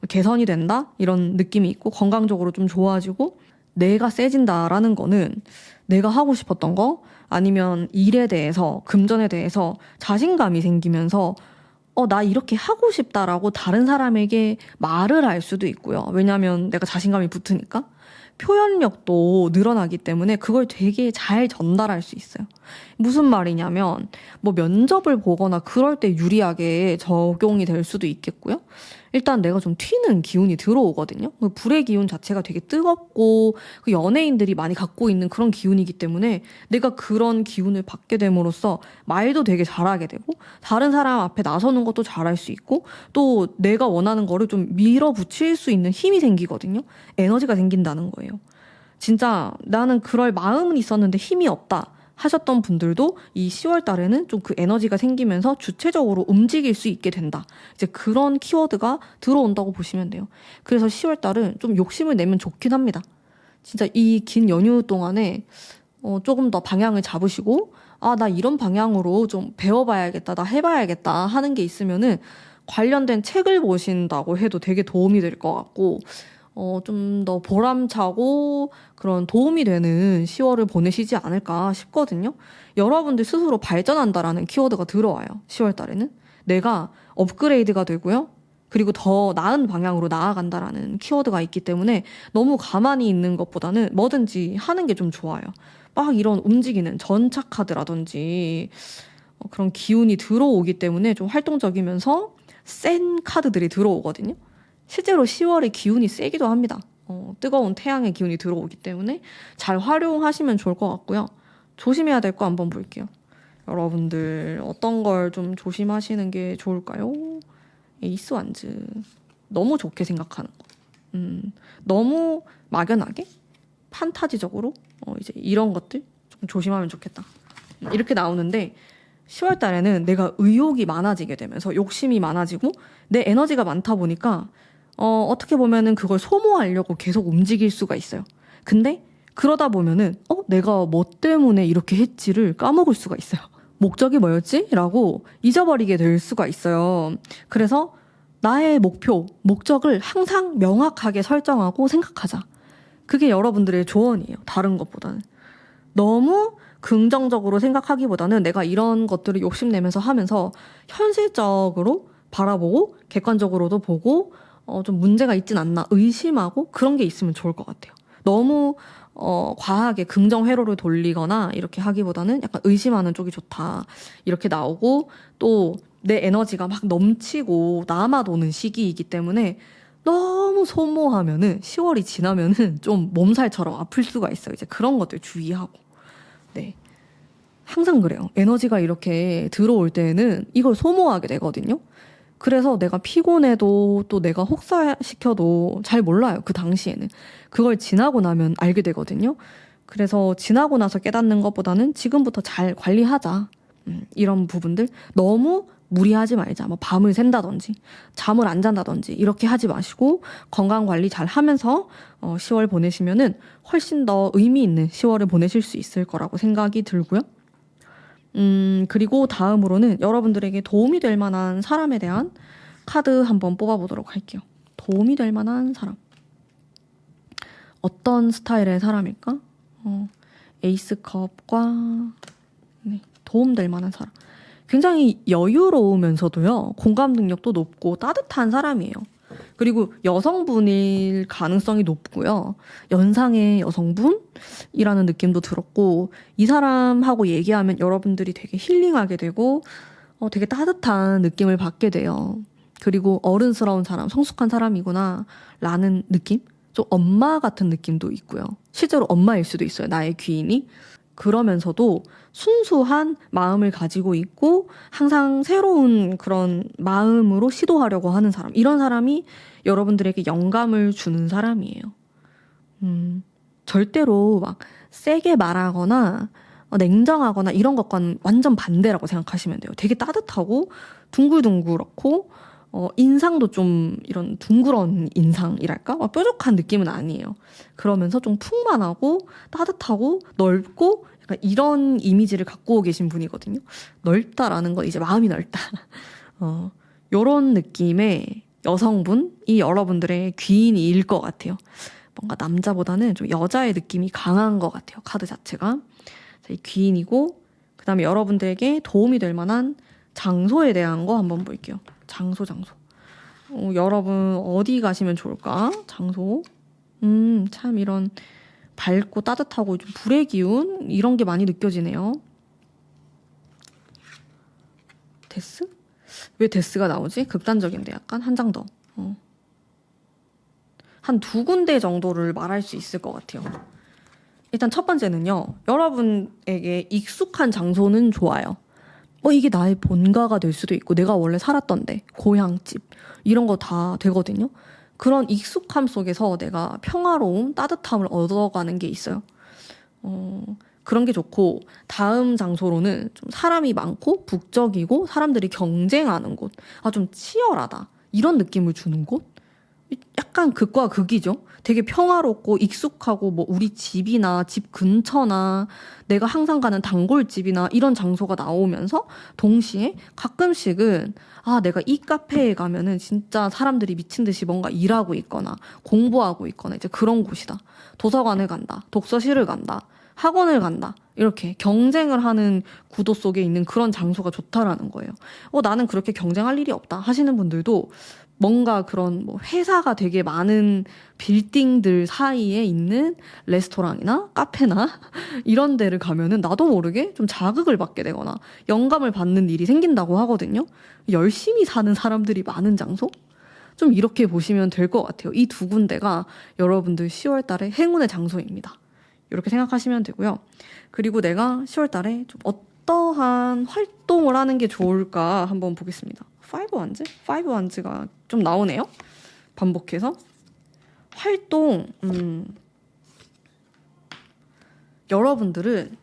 개선이 된다, 이런 느낌이 있고, 건강적으로 좀 좋아지고, 내가 세진다라는 거는 내가 하고 싶었던 거, 아니면 일에 대해서, 금전에 대해서 자신감이 생기면서 나 이렇게 하고 싶다라고 다른 사람에게 말을 할 수도 있고요. 왜냐하면 내가 자신감이 붙으니까. 표현력도 늘어나기 때문에 그걸 되게 잘 전달할 수 있어요. 무슨 말이냐면 뭐 면접을 보거나 그럴 때 유리하게 적용이 될 수도 있겠고요. 일단 내가 좀 튀는 기운이 들어오거든요. 그 불의 기운 자체가 되게 뜨겁고 그 연예인들이 많이 갖고 있는 그런 기운이기 때문에 내가 그런 기운을 받게 됨으로써 말도 되게 잘하게 되고, 다른 사람 앞에 나서는 것도 잘할 수 있고, 또 내가 원하는 거를 좀 밀어붙일 수 있는 힘이 생기거든요. 에너지가 생긴다는 거예요. 진짜 나는 그럴 마음은 있었는데 힘이 없다 하셨던 분들도 이 10월 달에는 좀 그 에너지가 생기면서 주체적으로 움직일 수 있게 된다, 이제 그런 키워드가 들어온다고 보시면 돼요. 그래서 10월 달은 좀 욕심을 내면 좋긴 합니다. 진짜 이 긴 연휴 동안에 조금 더 방향을 잡으시고, 나 이런 방향으로 좀 배워봐야겠다, 나 해봐야겠다 하는 게 있으면은 관련된 책을 보신다고 해도 되게 도움이 될 것 같고, 좀 더 보람차고 그런 도움이 되는 10월을 보내시지 않을까 싶거든요. 여러분들 스스로 발전한다라는 키워드가 들어와요. 10월 달에는. 내가 업그레이드가 되고요. 그리고 더 나은 방향으로 나아간다라는 키워드가 있기 때문에 너무 가만히 있는 것보다는 뭐든지 하는 게 좀 좋아요. 막 이런 움직이는 전차 카드라든지 그런 기운이 들어오기 때문에 좀 활동적이면서 센 카드들이 들어오거든요. 실제로 10월에 기운이 세기도 합니다. 뜨거운 태양의 기운이 들어오기 때문에 잘 활용하시면 좋을 것 같고요. 조심해야 될 거 한번 볼게요. 여러분들 어떤 걸 좀 조심하시는 게 좋을까요? 에이스 완즈. 너무 좋게 생각하는 거. 너무 막연하게 판타지적으로 이제 이런 것들 좀 조심하면 좋겠다. 이렇게 나오는데 10월 달에는 내가 의욕이 많아지게 되면서 욕심이 많아지고 내 에너지가 많다 보니까 어떻게 보면은 그걸 소모하려고 계속 움직일 수가 있어요. 근데 그러다 보면은 내가 뭐 때문에 이렇게 했지를 까먹을 수가 있어요. 목적이 뭐였지? 라고 잊어버리게 될 수가 있어요. 그래서 나의 목표, 목적을 항상 명확하게 설정하고 생각하자. 그게 여러분들의 조언이에요. 다른 것보다는. 너무 긍정적으로 생각하기보다는 내가 이런 것들을 욕심내면서 하면서 현실적으로 바라보고 객관적으로도 보고 좀 문제가 있진 않나 의심하고 그런 게 있으면 좋을 것 같아요. 너무 과하게 긍정 회로를 돌리거나 이렇게 하기보다는 약간 의심하는 쪽이 좋다. 이렇게 나오고 또 내 에너지가 막 넘치고 남아도는 시기이기 때문에 너무 소모하면은 10월이 지나면은 좀 몸살처럼 아플 수가 있어요. 이제 그런 것들 주의하고. 네. 항상 그래요. 에너지가 이렇게 들어올 때는 이걸 소모하게 되거든요. 그래서 내가 피곤해도 또 내가 혹사시켜도 잘 몰라요. 그 당시에는. 그걸 지나고 나면 알게 되거든요. 그래서 지나고 나서 깨닫는 것보다는 지금부터 잘 관리하자. 이런 부분들 너무 무리하지 말자. 뭐 밤을 샌다든지 잠을 안 잔다든지 이렇게 하지 마시고 건강 관리 잘 하면서 10월 보내시면은 훨씬 더 의미 있는 10월을 보내실 수 있을 거라고 생각이 들고요. 그리고 다음으로는 여러분들에게 도움이 될 만한 사람에 대한 카드 한번 뽑아보도록 할게요. 도움이 될 만한 사람. 어떤 스타일의 사람일까? 에이스 컵과 네, 도움될 만한 사람. 굉장히 여유로우면서도요. 공감 능력도 높고 따뜻한 사람이에요. 그리고 여성분일 가능성이 높고요. 연상의 여성분이라는 느낌도 들었고 이 사람하고 얘기하면 여러분들이 되게 힐링하게 되고 되게 따뜻한 느낌을 받게 돼요. 그리고 어른스러운 사람, 성숙한 사람이구나 라는 느낌? 좀 엄마 같은 느낌도 있고요. 실제로 엄마일 수도 있어요. 나의 귀인이. 그러면서도 순수한 마음을 가지고 있고 항상 새로운 그런 마음으로 시도하려고 하는 사람. 이런 사람이 여러분들에게 영감을 주는 사람이에요. 절대로 막 세게 말하거나 냉정하거나 이런 것과는 완전 반대라고 생각하시면 돼요. 되게 따뜻하고 둥글둥글하고 인상도 좀 이런 둥그런 인상이랄까? 뾰족한 느낌은 아니에요. 그러면서 좀 풍만하고 따뜻하고 넓고 약간 이런 이미지를 갖고 계신 분이거든요. 넓다라는 건 이제 마음이 넓다. 요런 느낌의 여성분이 여러분들의 귀인일 것 같아요. 뭔가 남자보다는 좀 여자의 느낌이 강한 것 같아요. 카드 자체가. 자, 이 귀인이고 그 다음에 여러분들에게 도움이 될 만한 장소에 대한 거 한번 볼게요. 장소. 여러분 어디 가시면 좋을까? 장소. 참 이런 밝고 따뜻하고 좀 불의 기운 이런 게 많이 느껴지네요. 데스? 왜 데스가 나오지? 극단적인데 약간 한 장 더. 한 2군데 정도를 말할 수 있을 것 같아요. 일단 첫 번째는요. 여러분에게 익숙한 장소는 좋아요. 이게 나의 본가가 될 수도 있고 내가 원래 살았던 데, 고향집 이런 거 다 되거든요. 그런 익숙함 속에서 내가 평화로움, 따뜻함을 얻어가는 게 있어요. 그런 게 좋고 다음 장소로는 좀 사람이 많고 북적이고 사람들이 경쟁하는 곳, 좀 치열하다 이런 느낌을 주는 곳. 약간 극과 극이죠. 되게 평화롭고 익숙하고 뭐 우리 집이나 집 근처나 내가 항상 가는 단골집이나 이런 장소가 나오면서 동시에 가끔씩은 내가 이 카페에 가면은 진짜 사람들이 미친 듯이 뭔가 일하고 있거나 공부하고 있거나 이제 그런 곳이다. 도서관을 간다. 독서실을 간다. 학원을 간다. 이렇게 경쟁을 하는 구도 속에 있는 그런 장소가 좋다라는 거예요. 나는 그렇게 경쟁할 일이 없다 하시는 분들도 뭔가 그런 뭐 회사가 되게 많은 빌딩들 사이에 있는 레스토랑이나 카페나 이런 데를 가면은 나도 모르게 좀 자극을 받게 되거나 영감을 받는 일이 생긴다고 하거든요. 열심히 사는 사람들이 많은 장소? 좀 이렇게 보시면 될 것 같아요. 이 두 군데가 여러분들 10월 달에 행운의 장소입니다. 이렇게 생각하시면 되고요. 그리고 내가 10월 달에 좀 어떠한 활동을 하는 게 좋을까 한번 보겠습니다. 5원즈? 5원즈가 좀 나오네요. 반복해서. 활동, 여러분들은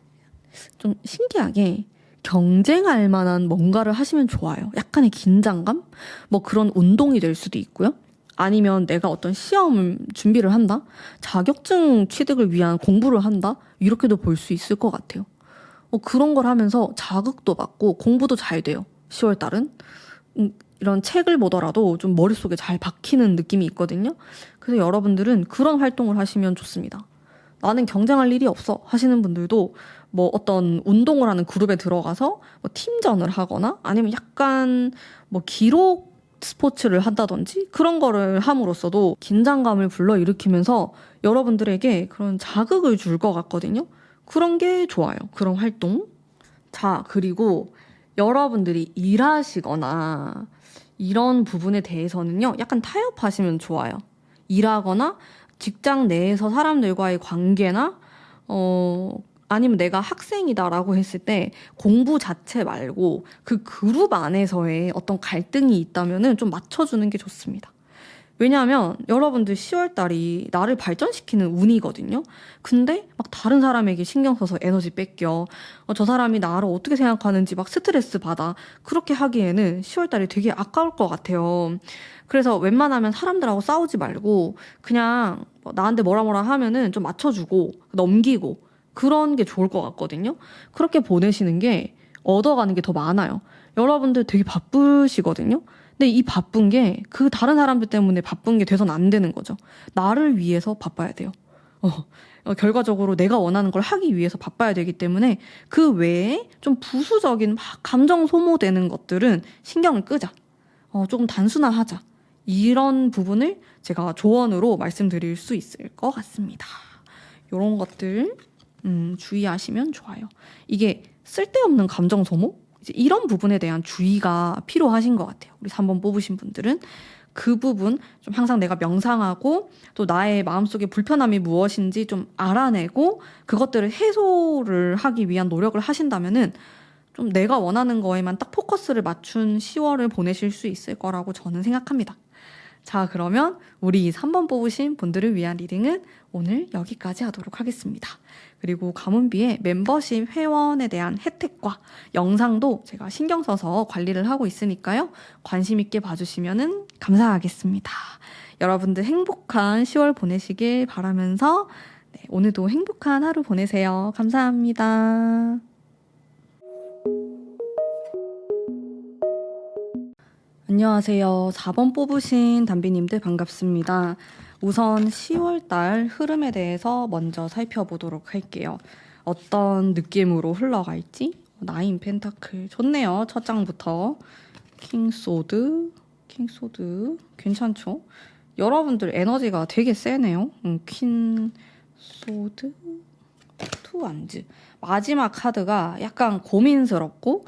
좀 신기하게 경쟁할 만한 뭔가를 하시면 좋아요. 약간의 긴장감? 뭐 그런 운동이 될 수도 있고요. 아니면 내가 어떤 시험 준비를 한다? 자격증 취득을 위한 공부를 한다? 이렇게도 볼 수 있을 것 같아요. 그런 걸 하면서 자극도 받고 공부도 잘 돼요. 10월 달은. 이런 책을 보더라도 좀 머릿속에 잘 박히는 느낌이 있거든요. 그래서 여러분들은 그런 활동을 하시면 좋습니다. 나는 경쟁할 일이 없어 하시는 분들도 뭐 어떤 운동을 하는 그룹에 들어가서 뭐 팀전을 하거나 아니면 약간 뭐 기록 스포츠를 한다든지 그런 거를 함으로써도 긴장감을 불러일으키면서 여러분들에게 그런 자극을 줄 것 같거든요. 그런 게 좋아요. 그런 활동. 자, 그리고 여러분들이 일하시거나 이런 부분에 대해서는요, 약간 타협하시면 좋아요. 일하거나 직장 내에서 사람들과의 관계나, 아니면 내가 학생이다라고 했을 때 공부 자체 말고 그 그룹 안에서의 어떤 갈등이 있다면은 좀 맞춰주는 게 좋습니다. 왜냐하면 여러분들 10월 달이 나를 발전시키는 운이거든요. 근데 막 다른 사람에게 신경 써서 에너지 뺏겨. 저 사람이 나를 어떻게 생각하는지 막 스트레스 받아. 그렇게 하기에는 10월 달이 되게 아까울 것 같아요. 그래서 웬만하면 사람들하고 싸우지 말고 그냥 나한테 뭐라 하면은 좀 맞춰주고 넘기고 그런 게 좋을 것 같거든요. 그렇게 보내시는 게 얻어가는 게 더 많아요. 여러분들 되게 바쁘시거든요. 근데 이 바쁜 게 그 다른 사람들 때문에 바쁜 게 돼서는 안 되는 거죠. 나를 위해서 바빠야 돼요. 결과적으로 내가 원하는 걸 하기 위해서 바빠야 되기 때문에 그 외에 좀 부수적인 막 감정 소모되는 것들은 신경을 끄자. 조금 단순화하자. 이런 부분을 제가 조언으로 말씀드릴 수 있을 것 같습니다. 이런 것들 주의하시면 좋아요. 이게 쓸데없는 감정 소모? 이제 이런 부분에 대한 주의가 필요하신 것 같아요. 우리 3번 뽑으신 분들은 그 부분 좀 항상 내가 명상하고 또 나의 마음속에 불편함이 무엇인지 좀 알아내고 그것들을 해소를 하기 위한 노력을 하신다면은 좀 내가 원하는 거에만 딱 포커스를 맞춘 10월을 보내실 수 있을 거라고 저는 생각합니다. 자, 그러면 우리 3번 뽑으신 분들을 위한 리딩은 오늘 여기까지 하도록 하겠습니다. 그리고 가문비의 멤버십 회원에 대한 혜택과 영상도 제가 신경 써서 관리를 하고 있으니까요. 관심 있게 봐주시면 감사하겠습니다. 여러분들 행복한 10월 보내시길 바라면서 오늘도 행복한 하루 보내세요. 감사합니다. 안녕하세요. 4번 뽑으신 담비님들 반갑습니다. 우선 10월달 흐름에 대해서 먼저 살펴보도록 할게요. 어떤 느낌으로 흘러갈지. 9 펜타클 좋네요. 첫 장부터. 킹소드 괜찮죠? 여러분들 에너지가 되게 세네요. 퀸소드 2 완즈. 마지막 카드가 약간 고민스럽고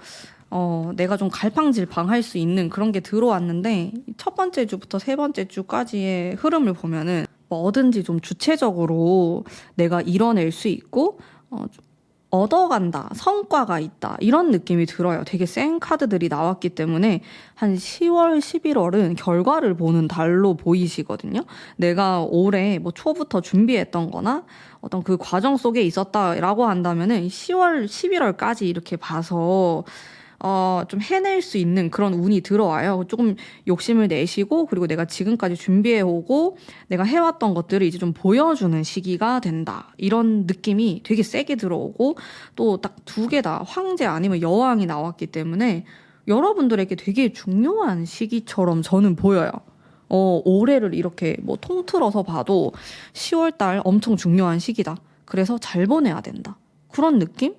내가 좀 갈팡질팡할 수 있는 그런 게 들어왔는데 첫 번째 주부터 세 번째 주까지의 흐름을 보면은 뭐든지 좀 주체적으로 내가 이뤄낼 수 있고 얻어간다, 성과가 있다 이런 느낌이 들어요. 되게 센 카드들이 나왔기 때문에 한 10월, 11월은 결과를 보는 달로 보이시거든요. 내가 올해 뭐 초부터 준비했던 거나 어떤 그 과정 속에 있었다라고 한다면은 10월, 11월까지 이렇게 봐서 좀 해낼 수 있는 그런 운이 들어와요. 조금 욕심을 내시고 그리고 내가 지금까지 준비해오고 내가 해왔던 것들을 이제 좀 보여주는 시기가 된다. 이런 느낌이 되게 세게 들어오고 또 딱 두 개 다 황제 아니면 여왕이 나왔기 때문에 여러분들에게 되게 중요한 시기처럼 저는 보여요. 올해를 이렇게 뭐 통틀어서 봐도 10월 달 엄청 중요한 시기다. 그래서 잘 보내야 된다. 그런 느낌?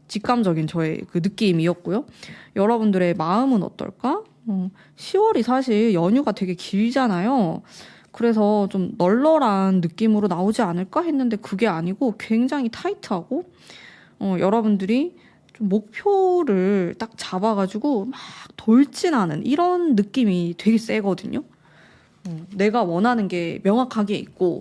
직감적인 저의 그 느낌이었고요. 여러분들의 마음은 어떨까? 10월이 사실 연휴가 되게 길잖아요. 그래서 좀 널널한 느낌으로 나오지 않을까 했는데 그게 아니고 굉장히 타이트하고 여러분들이 좀 목표를 딱 잡아가지고 막 돌진하는 이런 느낌이 되게 세거든요. 내가 원하는 게 명확하게 있고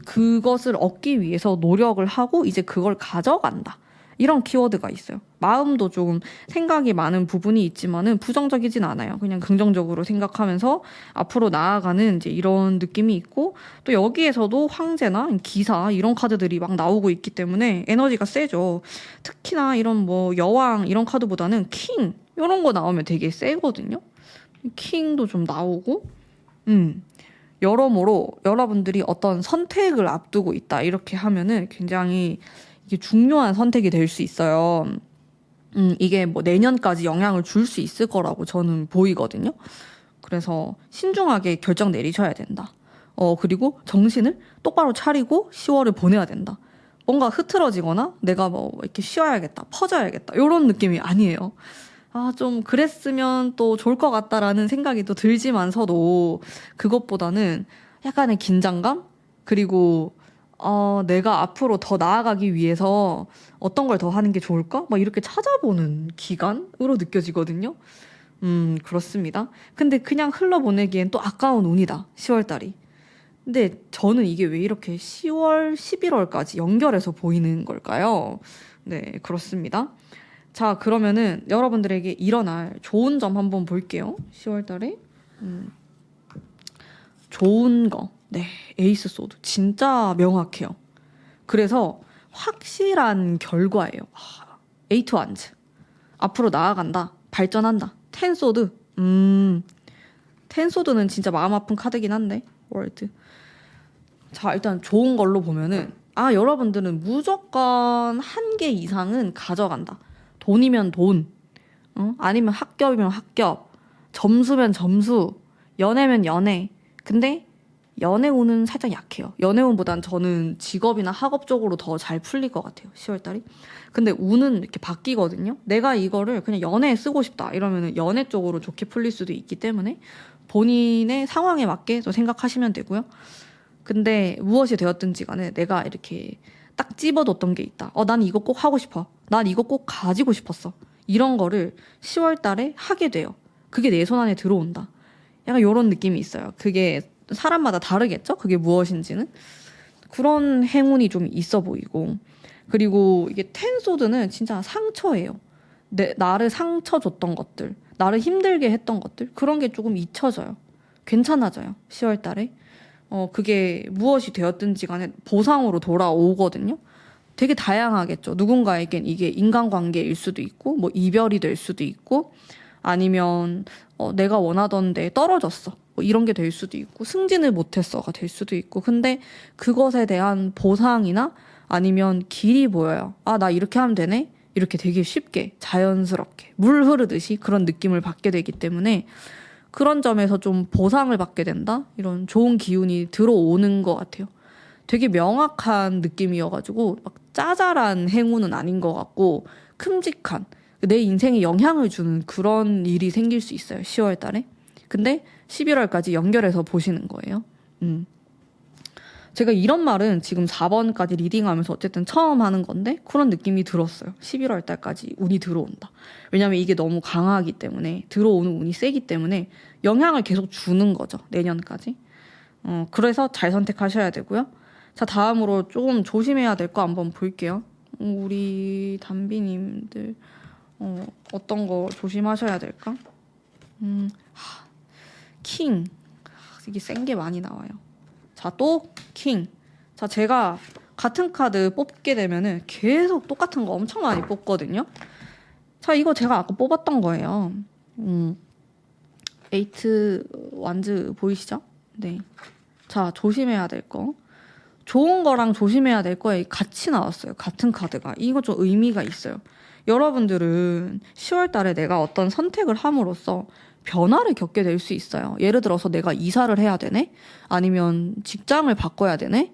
그것을 얻기 위해서 노력을 하고 이제 그걸 가져간다. 이런 키워드가 있어요. 마음도 조금 생각이 많은 부분이 있지만은 부정적이진 않아요. 그냥 긍정적으로 생각하면서 앞으로 나아가는 이제 이런 느낌이 있고 또 여기에서도 황제나 기사 이런 카드들이 막 나오고 있기 때문에 에너지가 세죠. 특히나 이런 뭐 여왕 이런 카드보다는 킹 이런 거 나오면 되게 세거든요. 킹도 좀 나오고 여러모로 여러분들이 어떤 선택을 앞두고 있다 이렇게 하면은 굉장히 이게 중요한 선택이 될 수 있어요. 이게 뭐 내년까지 영향을 줄 수 있을 거라고 저는 보이거든요. 그래서 신중하게 결정 내리셔야 된다. 그리고 정신을 똑바로 차리고 10월을 보내야 된다. 뭔가 흐트러지거나 내가 뭐 이렇게 쉬어야겠다, 퍼져야겠다 이런 느낌이 아니에요. 좀 그랬으면 또 좋을 것 같다라는 생각이 또 들지만서도 그것보다는 약간의 긴장감? 그리고 내가 앞으로 더 나아가기 위해서 어떤 걸 더 하는 게 좋을까? 막 이렇게 찾아보는 기간으로 느껴지거든요. 그렇습니다. 근데 그냥 흘러보내기엔 또 아까운 운이다. 10월 달이. 근데 저는 이게 왜 이렇게 10월, 11월까지 연결해서 보이는 걸까요? 네, 그렇습니다. 자, 그러면은 여러분들에게 일어날 좋은 점 한번 볼게요. 10월 달에. 좋은 거. 네, 에이스 소드. 진짜 명확해요. 그래서 확실한 결과예요. 에이트 완즈. 앞으로 나아간다. 발전한다. 텐 소드. 텐 소드는 진짜 마음 아픈 카드긴 한데. 월드. 자, 일단 좋은 걸로 보면은 여러분들은 무조건 한 개 이상은 가져간다. 돈이면 돈. 아니면 학ገብ이면 학겹. 점수면 점수. 연애면 연애. 근데 연애운은 살짝 약해요. 연애운보단 저는 직업이나 학업 쪽으로 더 잘 풀릴 것 같아요. 10월달이. 근데 운은 이렇게 바뀌거든요. 내가 이거를 그냥 연애에 쓰고 싶다 이러면은 연애 쪽으로 좋게 풀릴 수도 있기 때문에 본인의 상황에 맞게 또 생각하시면 되고요. 근데 무엇이 되었든지 간에 내가 이렇게 딱 집어뒀던 게 있다. 난 이거 꼭 하고 싶어. 난 이거 꼭 가지고 싶었어. 이런 거를 10월달에 하게 돼요. 그게 내 손 안에 들어온다. 약간 이런 느낌이 있어요. 그게 사람마다 다르겠죠? 그게 무엇인지는. 그런 행운이 좀 있어 보이고. 그리고 이게 텐소드는 진짜 상처예요. 나를 상처 줬던 것들, 나를 힘들게 했던 것들, 그런 게 조금 잊혀져요. 괜찮아져요. 10월 달에. 그게 무엇이 되었든지 간에 보상으로 돌아오거든요. 되게 다양하겠죠. 누군가에겐 이게 인간관계일 수도 있고, 뭐 이별이 될 수도 있고, 아니면 내가 원하던 데 떨어졌어. 뭐 이런 게 될 수도 있고 승진을 못했어가 될 수도 있고 근데 그것에 대한 보상이나 아니면 길이 보여요. 나 이렇게 하면 되네? 이렇게 되게 쉽게 자연스럽게 물 흐르듯이 그런 느낌을 받게 되기 때문에 그런 점에서 좀 보상을 받게 된다? 이런 좋은 기운이 들어오는 것 같아요. 되게 명확한 느낌이어가지고 막 짜잘한 행운은 아닌 것 같고 큼직한 내 인생에 영향을 주는 그런 일이 생길 수 있어요. 10월 달에. 근데 11월까지 연결해서 보시는 거예요. 제가 이런 말은 지금 4번까지 리딩하면서 어쨌든 처음 하는 건데 그런 느낌이 들었어요. 11월 달까지 운이 들어온다. 왜냐면 이게 너무 강하기 때문에 들어오는 운이 세기 때문에 영향을 계속 주는 거죠. 내년까지. 그래서 잘 선택하셔야 되고요. 자, 다음으로 조금 조심해야 될 거 한번 볼게요. 우리 담비님들 어떤 거 조심하셔야 될까? 킹. 이게 센 게 많이 나와요. 자, 또 킹. 자, 제가 같은 카드 뽑게 되면은 계속 똑같은 거 엄청 많이 뽑거든요. 자, 이거 제가 아까 뽑았던 거예요. 에이트 완즈 보이시죠? 네. 자, 조심해야 될 거. 좋은 거랑 조심해야 될 거에 같이 나왔어요. 같은 카드가. 이거 좀 의미가 있어요. 여러분들은 10월 달에 내가 어떤 선택을 함으로써 변화를 겪게 될 수 있어요. 예를 들어서 내가 이사를 해야 되네? 아니면 직장을 바꿔야 되네?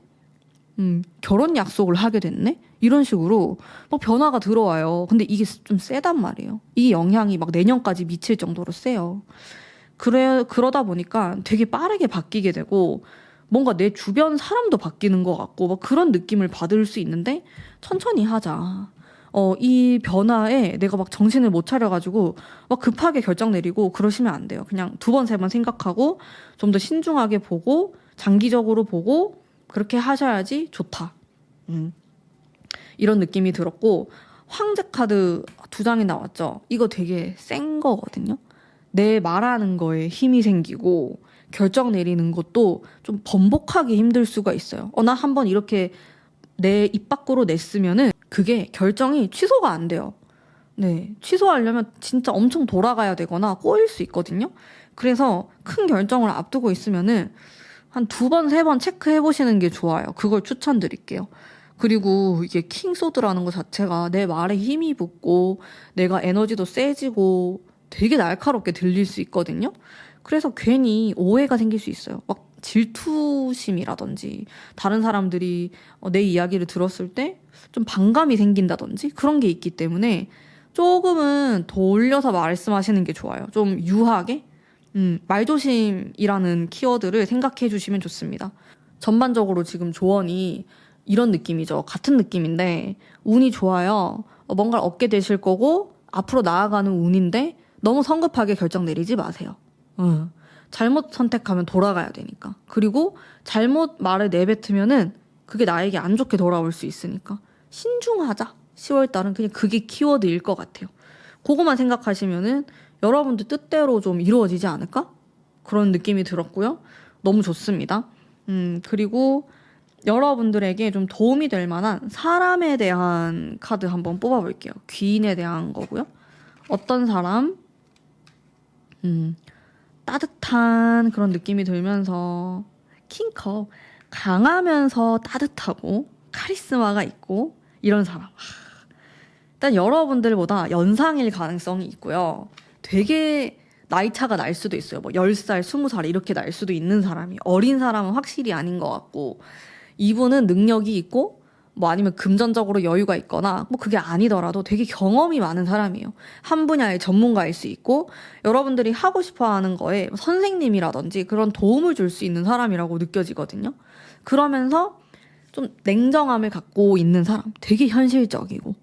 결혼 약속을 하게 됐네? 이런 식으로 막 변화가 들어와요. 근데 이게 좀 세단 말이에요. 이 영향이 막 내년까지 미칠 정도로 세요. 그러다 보니까 되게 빠르게 바뀌게 되고 뭔가 내 주변 사람도 바뀌는 것 같고 막 그런 느낌을 받을 수 있는데 천천히 하자. 이 변화에 내가 막 정신을 못 차려가지고 막 급하게 결정 내리고 그러시면 안 돼요. 그냥 두 번, 세 번 생각하고 좀 더 신중하게 보고 장기적으로 보고 그렇게 하셔야지 좋다. 이런 느낌이 들었고 황제 카드 2장이 나왔죠. 이거 되게 센 거거든요. 내 말하는 거에 힘이 생기고 결정 내리는 것도 좀 번복하기 힘들 수가 있어요. 나 한번 이렇게 내 입 밖으로 냈으면은 그게 결정이 취소가 안 돼요. 네, 취소하려면 진짜 엄청 돌아가야 되거나 꼬일 수 있거든요. 그래서 큰 결정을 앞두고 있으면은 한 2번, 3번 체크해 보시는 게 좋아요. 그걸 추천드릴게요. 그리고 이게 킹소드라는 것 자체가 내 말에 힘이 붙고 내가 에너지도 세지고 되게 날카롭게 들릴 수 있거든요. 그래서 괜히 오해가 생길 수 있어요. 막 질투심이라든지 다른 사람들이 내 이야기를 들었을 때 좀 반감이 생긴다든지 그런 게 있기 때문에 조금은 돌려서 말씀하시는 게 좋아요. 좀 유하게 말조심이라는 키워드를 생각해 주시면 좋습니다. 전반적으로 지금 조언이 이런 느낌이죠. 같은 느낌인데 운이 좋아요. 뭔가를 얻게 되실 거고 앞으로 나아가는 운인데 너무 성급하게 결정 내리지 마세요. 잘못 선택하면 돌아가야 되니까. 그리고 잘못 말을 내뱉으면은 그게 나에게 안 좋게 돌아올 수 있으니까 신중하자. 10월달은 그냥 그게 키워드일 것 같아요. 그거만 생각하시면은 여러분들 뜻대로 좀 이루어지지 않을까? 그런 느낌이 들었고요. 너무 좋습니다. 그리고 여러분들에게 좀 도움이 될 만한 사람에 대한 카드 한번 뽑아볼게요. 귀인에 대한 거고요. 어떤 사람? 따뜻한 그런 느낌이 들면서 킹컵 강하면서 따뜻하고 카리스마가 있고 이런 사람. 일단 여러분들보다 연상일 가능성이 있고요. 되게 나이 차가 날 수도 있어요. 뭐 10살, 20살 이렇게 날 수도 있는 사람이 어린 사람은 확실히 아닌 것 같고 이분은 능력이 있고 뭐 아니면 금전적으로 여유가 있거나 뭐 그게 아니더라도 되게 경험이 많은 사람이에요. 한 분야의 전문가일 수 있고 여러분들이 하고 싶어 하는 거에 선생님이라든지 그런 도움을 줄 수 있는 사람이라고 느껴지거든요. 그러면서 좀 냉정함을 갖고 있는 사람, 되게 현실적이고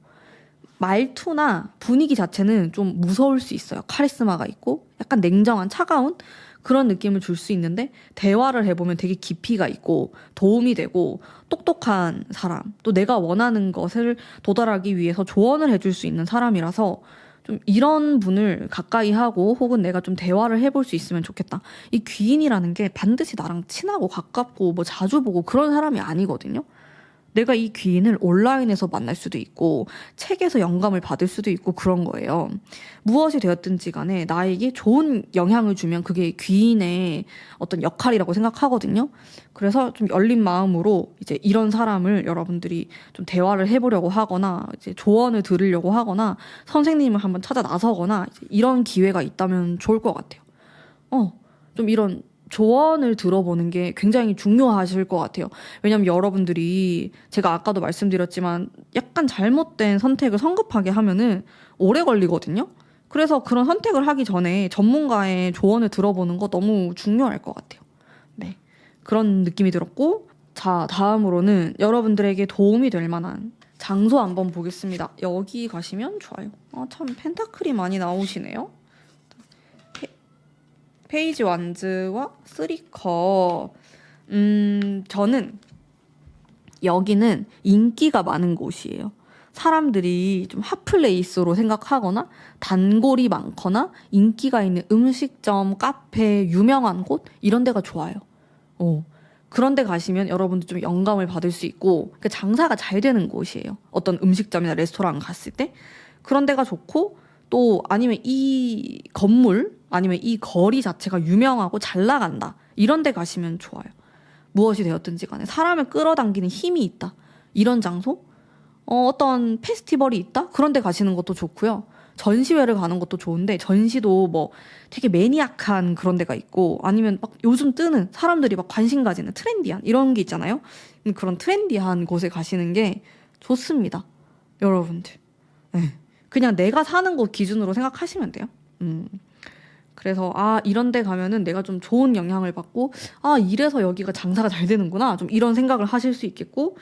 말투나 분위기 자체는 좀 무서울 수 있어요. 카리스마가 있고 약간 냉정한 차가운 그런 느낌을 줄 수 있는데 대화를 해보면 되게 깊이가 있고 도움이 되고 똑똑한 사람, 또 내가 원하는 것을 도달하기 위해서 조언을 해줄 수 있는 사람이라서 좀 이런 분을 가까이 하고 혹은 내가 좀 대화를 해볼 수 있으면 좋겠다. 이 귀인이라는 게 반드시 나랑 친하고 가깝고 뭐 자주 보고 그런 사람이 아니거든요. 내가 이 귀인을 온라인에서 만날 수도 있고 책에서 영감을 받을 수도 있고 그런 거예요. 무엇이 되었든지 간에 나에게 좋은 영향을 주면 그게 귀인의 어떤 역할이라고 생각하거든요. 그래서 좀 열린 마음으로 이제 이런 사람을 여러분들이 좀 대화를 해보려고 하거나 이제 조언을 들으려고 하거나 선생님을 한번 찾아 나서거나 이런 기회가 있다면 좋을 것 같아요. 좀 이런 조언을 들어보는 게 굉장히 중요하실 것 같아요. 왜냐면 여러분들이 제가 아까도 말씀드렸지만 약간 잘못된 선택을 성급하게 하면은 오래 걸리거든요. 그래서 그런 선택을 하기 전에 전문가의 조언을 들어보는 거 너무 중요할 것 같아요. 네, 그런 느낌이 들었고 자, 다음으로는 여러분들에게 도움이 될 만한 장소 한번 보겠습니다. 여기 가시면 좋아요. 참 펜타클이 많이 나오시네요. 페이지 완즈와 쓰리컵. 저는 여기는 인기가 많은 곳이에요. 사람들이 좀 핫플레이스로 생각하거나 단골이 많거나 인기가 있는 음식점, 카페, 유명한 곳 이런 데가 좋아요. 그런 데 가시면 여러분들 좀 영감을 받을 수 있고 장사가 잘 되는 곳이에요. 어떤 음식점이나 레스토랑 갔을 때 그런 데가 좋고 또 아니면 이 건물 아니면 이 거리 자체가 유명하고 잘 나간다. 이런 데 가시면 좋아요. 무엇이 되었든지 간에 사람을 끌어당기는 힘이 있다. 이런 장소? 어떤 페스티벌이 있다? 그런 데 가시는 것도 좋고요. 전시회를 가는 것도 좋은데 전시도 뭐 되게 매니악한 그런 데가 있고 아니면 막 요즘 뜨는 사람들이 막 관심 가지는 트렌디한 이런 게 있잖아요. 그런 트렌디한 곳에 가시는 게 좋습니다. 여러분들. 네. 그냥 내가 사는 곳 기준으로 생각하시면 돼요. 그래서 이런 데 가면은 내가 좀 좋은 영향을 받고 이래서 여기가 장사가 잘 되는구나. 좀 이런 생각을 하실 수 있겠고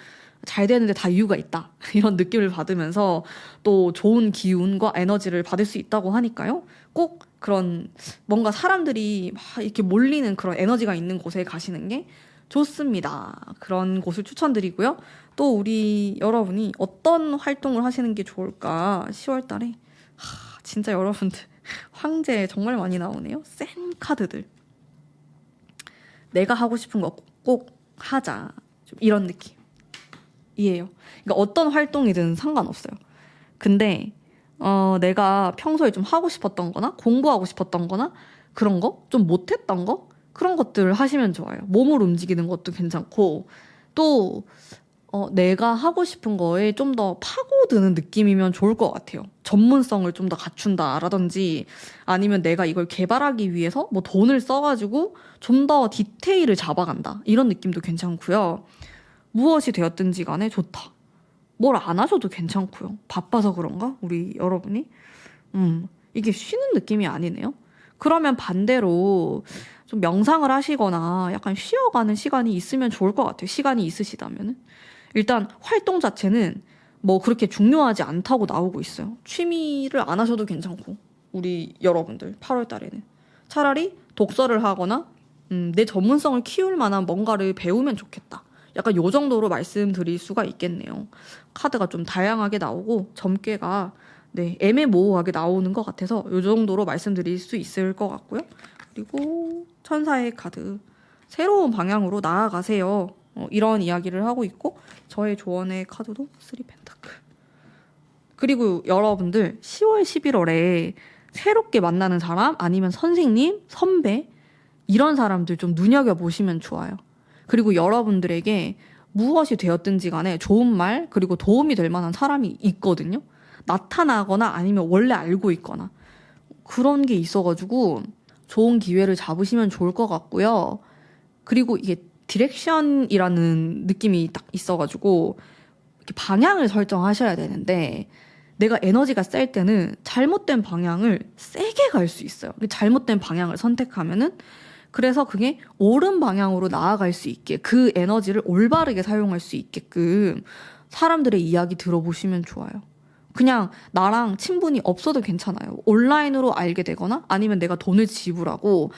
잘 되는데 다 이유가 있다. 이런 느낌을 받으면서 또 좋은 기운과 에너지를 받을 수 있다고 하니까요. 꼭 그런 뭔가 사람들이 막 이렇게 몰리는 그런 에너지가 있는 곳에 가시는 게 좋습니다. 그런 곳을 추천드리고요. 또 우리 여러분이 어떤 활동을 하시는 게 좋을까? 10월 달에 진짜 여러분들 황제 정말 많이 나오네요. 센 카드들. 내가 하고 싶은 거 꼭 하자. 좀 이런 느낌. 이에요. 그러니까 어떤 활동이든 상관없어요. 근데 내가 평소에 좀 하고 싶었던 거나 공부하고 싶었던 거나 그런 거 좀 못했던 거 그런 것들 하시면 좋아요. 몸을 움직이는 것도 괜찮고 또 내가 하고 싶은 거에 좀 더 파고드는 느낌이면 좋을 것 같아요. 전문성을 좀 더 갖춘다라든지 아니면 내가 이걸 개발하기 위해서 뭐 돈을 써가지고 좀 더 디테일을 잡아간다. 이런 느낌도 괜찮고요. 무엇이 되었든지 간에 좋다. 뭘 안 하셔도 괜찮고요. 바빠서 그런가? 우리 여러분이? 이게 쉬는 느낌이 아니네요. 그러면 반대로 좀 명상을 하시거나 약간 쉬어가는 시간이 있으면 좋을 것 같아요. 시간이 있으시다면은. 일단 활동 자체는 뭐 그렇게 중요하지 않다고 나오고 있어요. 취미를 안 하셔도 괜찮고 우리 여러분들 8월 달에는 차라리 독서를 하거나 내 전문성을 키울 만한 뭔가를 배우면 좋겠다. 약간 요 정도로 말씀드릴 수가 있겠네요. 카드가 좀 다양하게 나오고 점괘가 애매모호하게 나오는 것 같아서 요 정도로 말씀드릴 수 있을 것 같고요. 그리고 천사의 카드. 새로운 방향으로 나아가세요. 이런 이야기를 하고 있고 저의 조언의 카드도 3 펜타클. 그리고 여러분들 10월 11월에 새롭게 만나는 사람 아니면 선생님, 선배 이런 사람들 좀 눈여겨보시면 좋아요. 그리고 여러분들에게 무엇이 되었든지 간에 좋은 말 그리고 도움이 될 만한 사람이 있거든요. 나타나거나 아니면 원래 알고 있거나 그런 게 있어가지고 좋은 기회를 잡으시면 좋을 것 같고요. 그리고 이게 디렉션이라는 느낌이 딱 있어가지고 이렇게 방향을 설정하셔야 되는데 내가 에너지가 셀 때는 잘못된 방향을 세게 갈 수 있어요. 잘못된 방향을 선택하면은 그래서 그게 옳은 방향으로 나아갈 수 있게 그 에너지를 올바르게 사용할 수 있게끔 사람들의 이야기 들어보시면 좋아요. 그냥 나랑 친분이 없어도 괜찮아요. 온라인으로 알게 되거나 아니면 내가 돈을 지불하고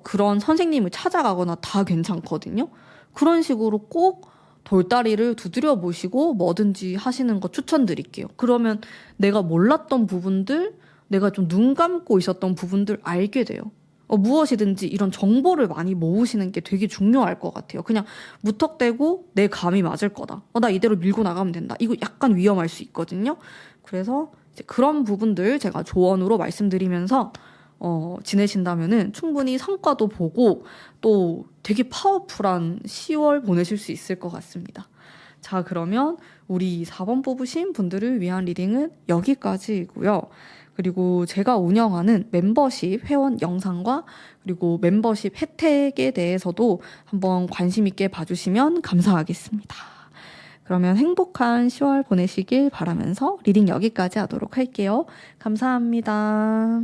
그런 선생님을 찾아가거나 다 괜찮거든요. 그런 식으로 꼭 돌다리를 두드려 보시고 뭐든지 하시는 거 추천드릴게요. 그러면 내가 몰랐던 부분들, 내가 좀 눈 감고 있었던 부분들 알게 돼요. 무엇이든지 이런 정보를 많이 모으시는 게 되게 중요할 것 같아요. 그냥 무턱대고 내 감이 맞을 거다. 나 이대로 밀고 나가면 된다. 이거 약간 위험할 수 있거든요. 그래서 이제 그런 부분들 제가 조언으로 말씀드리면서 지내신다면은 충분히 성과도 보고 또 되게 파워풀한 10월 보내실 수 있을 것 같습니다. 자, 그러면 우리 4번 뽑으신 분들을 위한 리딩은 여기까지이고요. 그리고 제가 운영하는 멤버십 회원 영상과 그리고 멤버십 혜택에 대해서도 한번 관심 있게 봐주시면 감사하겠습니다. 그러면 행복한 10월 보내시길 바라면서 리딩 여기까지 하도록 할게요. 감사합니다.